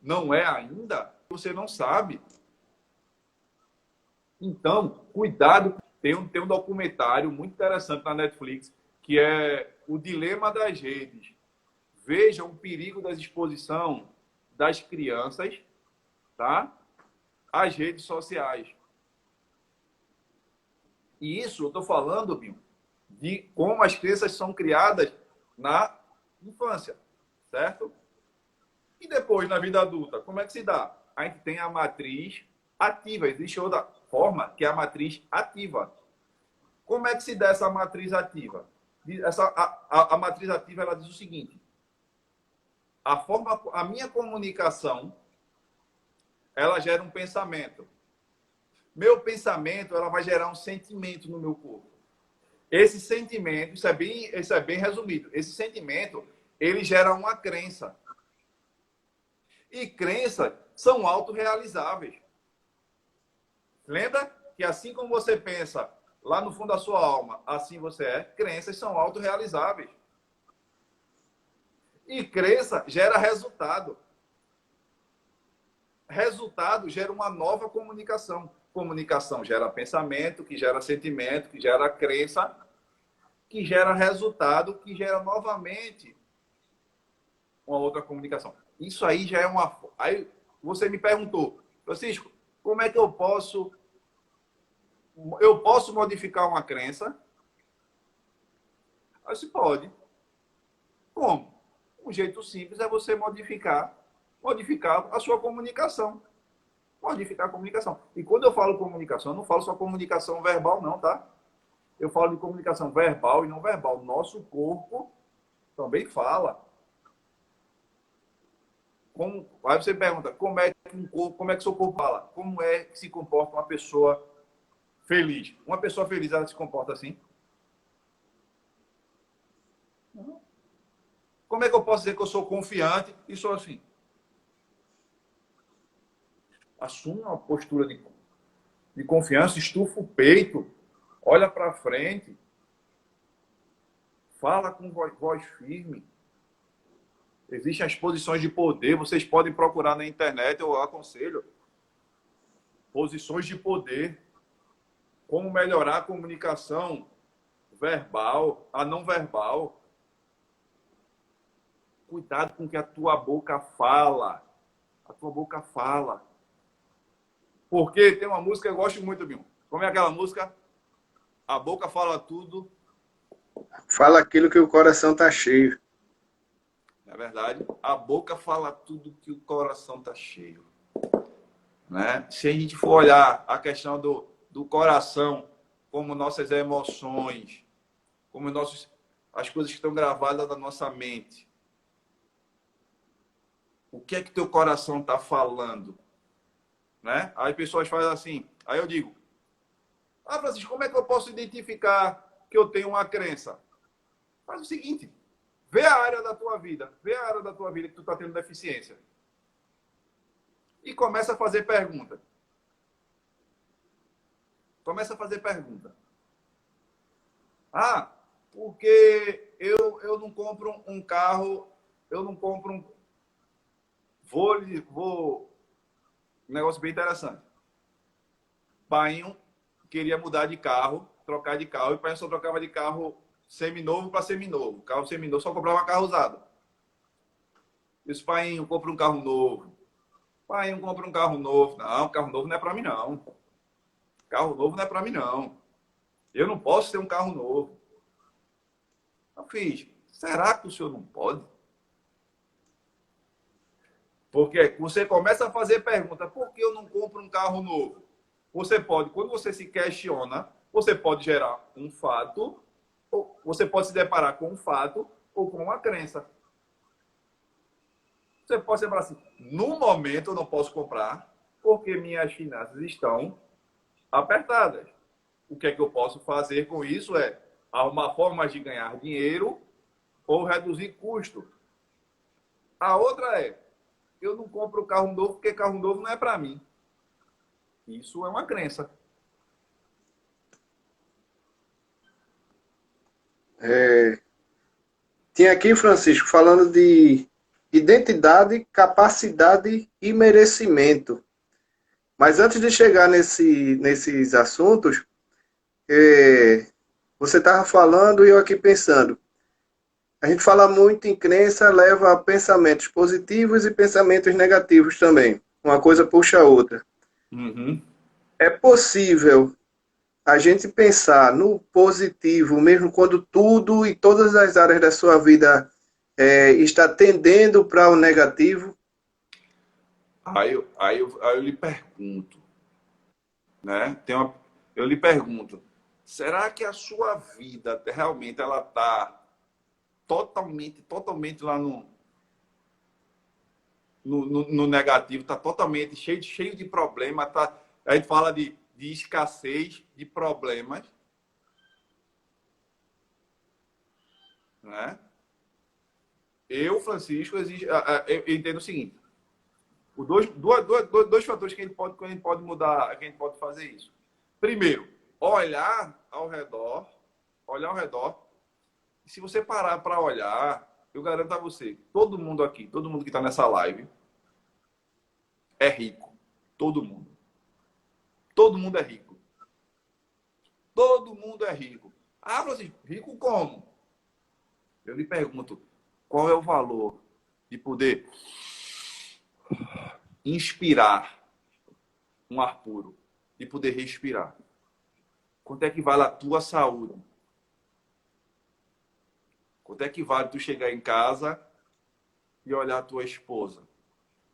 não é ainda, você não sabe. Então, cuidado. Tem um documentário muito interessante na Netflix, que é O Dilema das Redes. Veja o perigo da exposição das crianças, tá? Às redes sociais. E isso eu estou falando, Binho, de como as crianças são criadas na infância, certo? E depois, na vida adulta, como é que se dá? A gente tem a matriz ativa. Existe outra forma, que é a matriz ativa. Como é que se dá essa matriz ativa? A matriz ativa, ela diz o seguinte: a minha comunicação, ela gera um pensamento. Meu pensamento, ela vai gerar um sentimento no meu corpo. Esse sentimento, isso é bem resumido. Esse sentimento, ele gera uma crença. E crenças são autorrealizáveis. Lembra que assim como você pensa lá no fundo da sua alma, assim você é, crenças são autorrealizáveis. E crença gera resultado. Resultado gera uma nova comunicação. Comunicação gera pensamento, que gera sentimento, que gera crença, que gera resultado, que gera novamente uma outra comunicação. Isso aí já é uma... Aí você me perguntou, Francisco, como é que eu posso modificar uma crença? Aí se pode. Como? Um jeito simples é você modificar a sua comunicação. Modificar a comunicação. E quando eu falo comunicação, eu não falo só comunicação verbal, não, tá? Eu falo de comunicação verbal e não verbal. Nosso corpo também fala. Aí você pergunta, como é que seu corpo fala? Como é que se comporta uma pessoa feliz? Uma pessoa feliz, ela se comporta assim? Como é que eu posso dizer que eu sou confiante e sou assim? Assuma uma postura de confiança, estufa o peito, olha para frente, fala com voz firme. Existem as posições de poder, vocês podem procurar na internet, eu aconselho. Posições de poder. Como melhorar a comunicação verbal, a não verbal. Cuidado com o que a tua boca fala. A tua boca fala. Porque tem uma música que eu gosto muito, Binho. Como é aquela música? A boca fala tudo. Fala aquilo que o coração tá cheio. É verdade. A boca fala tudo que o coração tá cheio. Né? Se a gente for olhar a questão do coração, como nossas emoções, como as coisas que estão gravadas na nossa mente. O que é que teu coração está falando? Né? Aí pessoas fazem assim. Aí eu digo, Francisco, como é que eu posso identificar que eu tenho uma crença? Faz o seguinte, vê a área da tua vida que tu está tendo deficiência. E começa a fazer pergunta. Porque eu não compro um carro, eu não compro um... Vou... Um negócio bem interessante. Painho queria mudar de carro, trocar de carro, e o Painho só trocava de carro seminovo para seminovo. Carro seminovo só comprava carro usado. Disse, Painho, compra um carro novo. Painho, compra um carro novo. Não, carro novo não é para mim, não. Carro novo não é para mim, não. Eu não posso ter um carro novo. Eu fiz, será que o senhor não pode? Porque você começa a fazer pergunta, por que eu não compro um carro novo? Você pode, quando você se questiona, você pode gerar um fato, ou você pode se deparar com um fato ou com uma crença. Você pode falar assim, no momento eu não posso comprar porque minhas finanças estão apertadas. O que é que eu posso fazer com isso há uma forma de ganhar dinheiro ou reduzir custo. A outra eu não compro carro novo porque carro novo não é para mim. Isso é uma crença. Tinha aqui, Francisco, falando de identidade, capacidade e merecimento. Mas antes de chegar nesses assuntos, você estava falando e eu aqui pensando. A gente fala muito em crença, leva a pensamentos positivos e pensamentos negativos também. Uma coisa puxa a outra. Uhum. É possível a gente pensar no positivo, mesmo quando tudo e todas as áreas da sua vida está tendendo para o negativo? Aí eu lhe pergunto, né? Eu lhe pergunto, será que a sua vida realmente ela está totalmente lá no negativo, está totalmente cheio de problemas, a gente fala de escassez, de problemas. né? Eu, Francisco, eu entendo o seguinte: os dois fatores que a gente pode mudar, que a gente pode fazer isso. Primeiro, olhar ao redor. E se você parar para olhar, eu garanto a você, todo mundo aqui, todo mundo que está nessa live é rico. Todo mundo. Todo mundo é rico. Todo mundo é rico. Ah, Francisco, rico como? Eu lhe pergunto, qual é o valor de poder inspirar um ar puro, de poder respirar? Quanto é que vale a tua saúde? Quanto é que vale tu chegar em casa e olhar a tua esposa?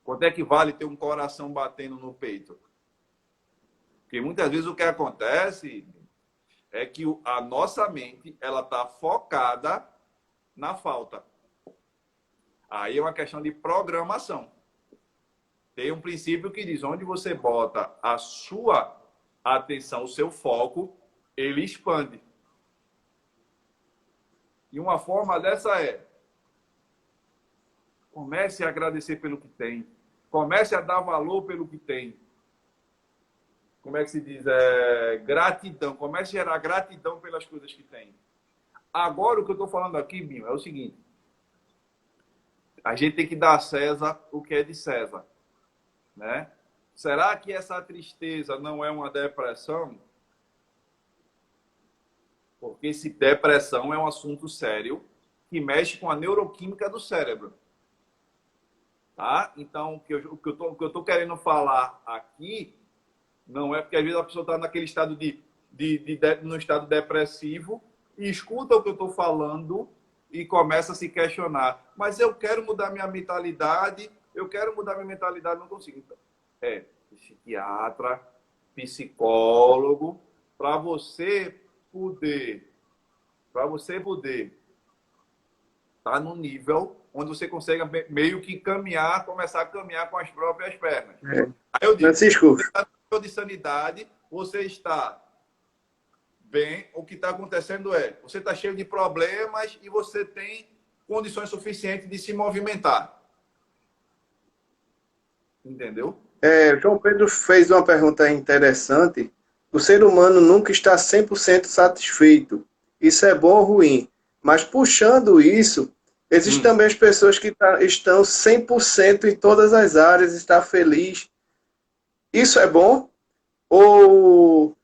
Quanto é que vale ter um coração batendo no peito? Porque muitas vezes o que acontece é que a nossa mente ela está focada na falta. Aí é uma questão de programação. Tem um princípio que diz, onde você bota a sua atenção, o seu foco, ele expande. E uma forma dessa é: comece a agradecer pelo que tem. Comece a dar valor pelo que tem. Como é que se diz? Gratidão. Comece a gerar gratidão pelas coisas que tem. Agora, o que eu estou falando aqui, Binho, é o seguinte. A gente tem que dar a César o que é de César, né? Será que essa tristeza não é uma depressão? Porque depressão é um assunto sério que mexe com a neuroquímica do cérebro. Tá? Então, o que eu tô querendo falar aqui não é porque às vezes a pessoa está naquele estado no estado depressivo e escuta o que eu estou falando e começa a se questionar. Mas eu quero mudar minha mentalidade, não consigo. Então, psiquiatra, psicólogo, para você poder estar no nível onde você consegue meio que começar a caminhar com as próprias pernas. Aí eu digo, Francisco, você está no nível de sanidade, você está bem, o que está acontecendo é, você está cheio de problemas e você tem condições suficientes de se movimentar. Entendeu? João Pedro fez uma pergunta interessante. O ser humano nunca está 100% satisfeito. Isso é bom ou ruim? Mas puxando isso, existem também as pessoas que estão 100% em todas as áreas, está feliz. Isso é bom? Ou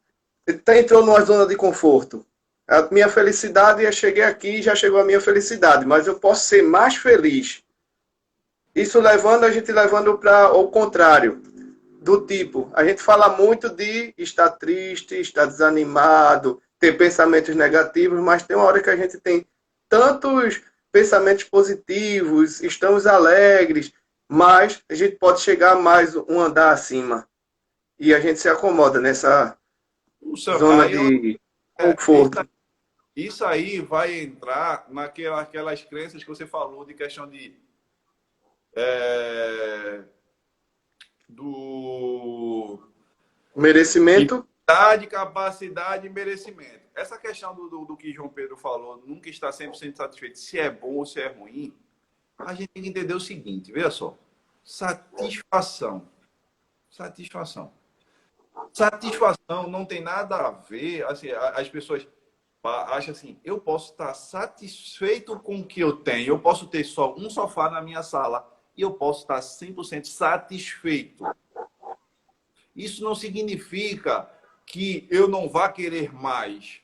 entrou numa zona de conforto? A minha felicidade, eu cheguei aqui, já chegou a minha felicidade, mas eu posso ser mais feliz. Isso a gente levando para o contrário. Do tipo, a gente fala muito de estar triste, estar desanimado, ter pensamentos negativos, mas tem uma hora que a gente tem tantos pensamentos positivos, estamos alegres, mas a gente pode chegar mais um andar acima. E a gente se acomoda nessa zona de conforto. Isso aí vai entrar naquelas crenças que você falou de questão do merecimento, capacidade e merecimento. Essa questão do que João Pedro falou, nunca está 100% satisfeito, se é bom ou se é ruim, a gente tem que entender o seguinte, veja só, satisfação não tem nada a ver, assim, as pessoas acham assim, eu posso estar satisfeito com o que eu tenho, eu posso ter só um sofá na minha sala, e eu posso estar 100% satisfeito. Isso não significa que eu não vá querer mais.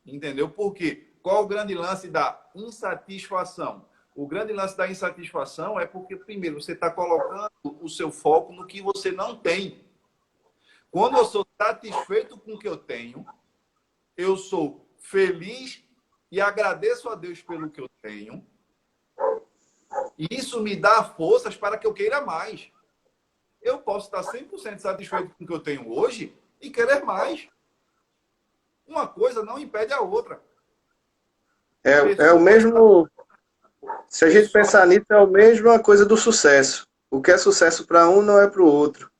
Entendeu? Por quê? Qual o grande lance da insatisfação? O grande lance da insatisfação é porque, primeiro, você está colocando o seu foco no que você não tem. Quando eu sou satisfeito com o que eu tenho, eu sou feliz e agradeço a Deus pelo que eu tenho. E isso me dá forças para que eu queira mais. Eu posso estar 100% satisfeito com o que eu tenho hoje e querer mais. Uma coisa não impede a outra. É o mesmo... Se a gente pensar nisso, é a mesma coisa do sucesso. O que é sucesso para um não é para o outro.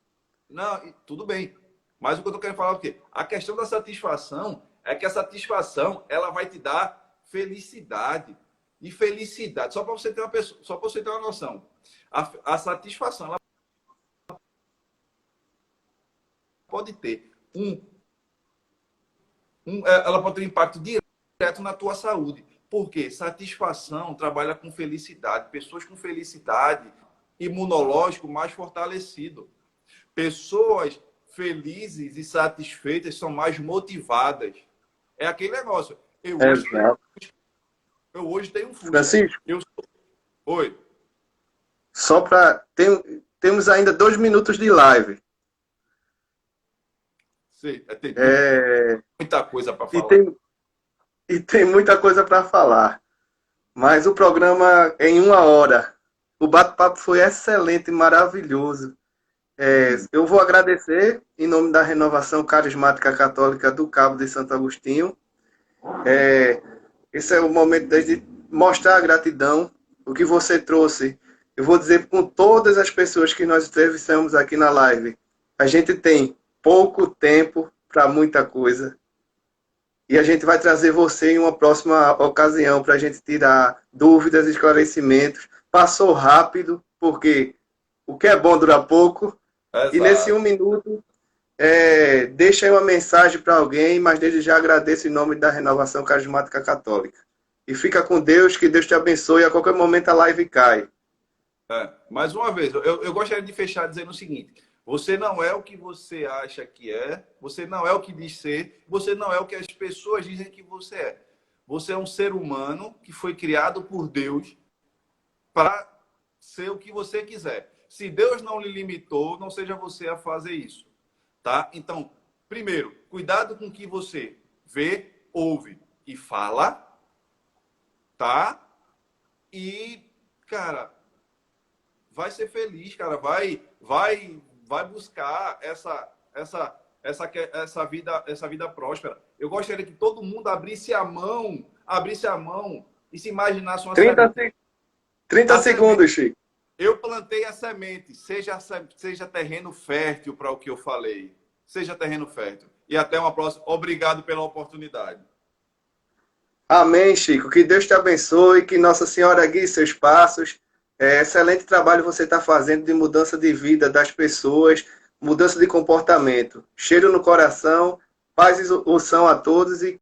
Não, tudo bem. Mas o que eu estou querendo falar é o quê? A questão da satisfação É que a satisfação, ela vai te dar felicidade. E felicidade, só para você ter só para você ter uma noção. A satisfação, ela pode ter ela pode ter um impacto direto na tua saúde. Por quê? Satisfação trabalha com felicidade. Pessoas com felicidade, imunológico mais fortalecido. Pessoas felizes e satisfeitas são mais motivadas. É aquele negócio. Eu hoje tenho um Fusca. Francisco, Oi. só para... Temos ainda 2 minutos de live. Sim, tem muita coisa para falar. E tem muita coisa para falar. Mas o programa em 1 hora. O bate-papo foi excelente, maravilhoso. Eu vou agradecer em nome da Renovação Carismática Católica do Cabo de Santo Agostinho. Esse é o momento de mostrar a gratidão, o que você trouxe. Eu vou dizer com todas as pessoas que nós entrevistamos aqui na live. A gente tem pouco tempo para muita coisa. E a gente vai trazer você em uma próxima ocasião para a gente tirar dúvidas e esclarecimentos. Passou rápido, porque o que é bom dura pouco. Exato. E nesse 1 minuto, deixa aí uma mensagem para alguém, mas desde já agradeço em nome da Renovação Carismática Católica. E fica com Deus, que Deus te abençoe. A qualquer momento a live cai. Mais uma vez, eu gostaria de fechar dizendo o seguinte: você não é o que você acha que é, você não é o que diz ser, você não é o que as pessoas dizem que você é. Você é um ser humano que foi criado por Deus para ser o que você quiser. Se Deus não lhe limitou, não seja você a fazer isso, tá? Então, primeiro, cuidado com o que você vê, ouve e fala, tá? E, cara, vai ser feliz, cara. Vai buscar essa vida próspera. Eu gostaria que todo mundo abrisse a mão e se imaginasse uma 30 segundos, Chico. Eu plantei a semente. Seja terreno fértil para o que eu falei. Seja terreno fértil. E até uma próxima. Obrigado pela oportunidade. Amém, Chico. Que Deus te abençoe, que Nossa Senhora guie seus passos. Excelente trabalho você está fazendo de mudança de vida das pessoas, mudança de comportamento. Cheiro no coração, paz e unção a todos e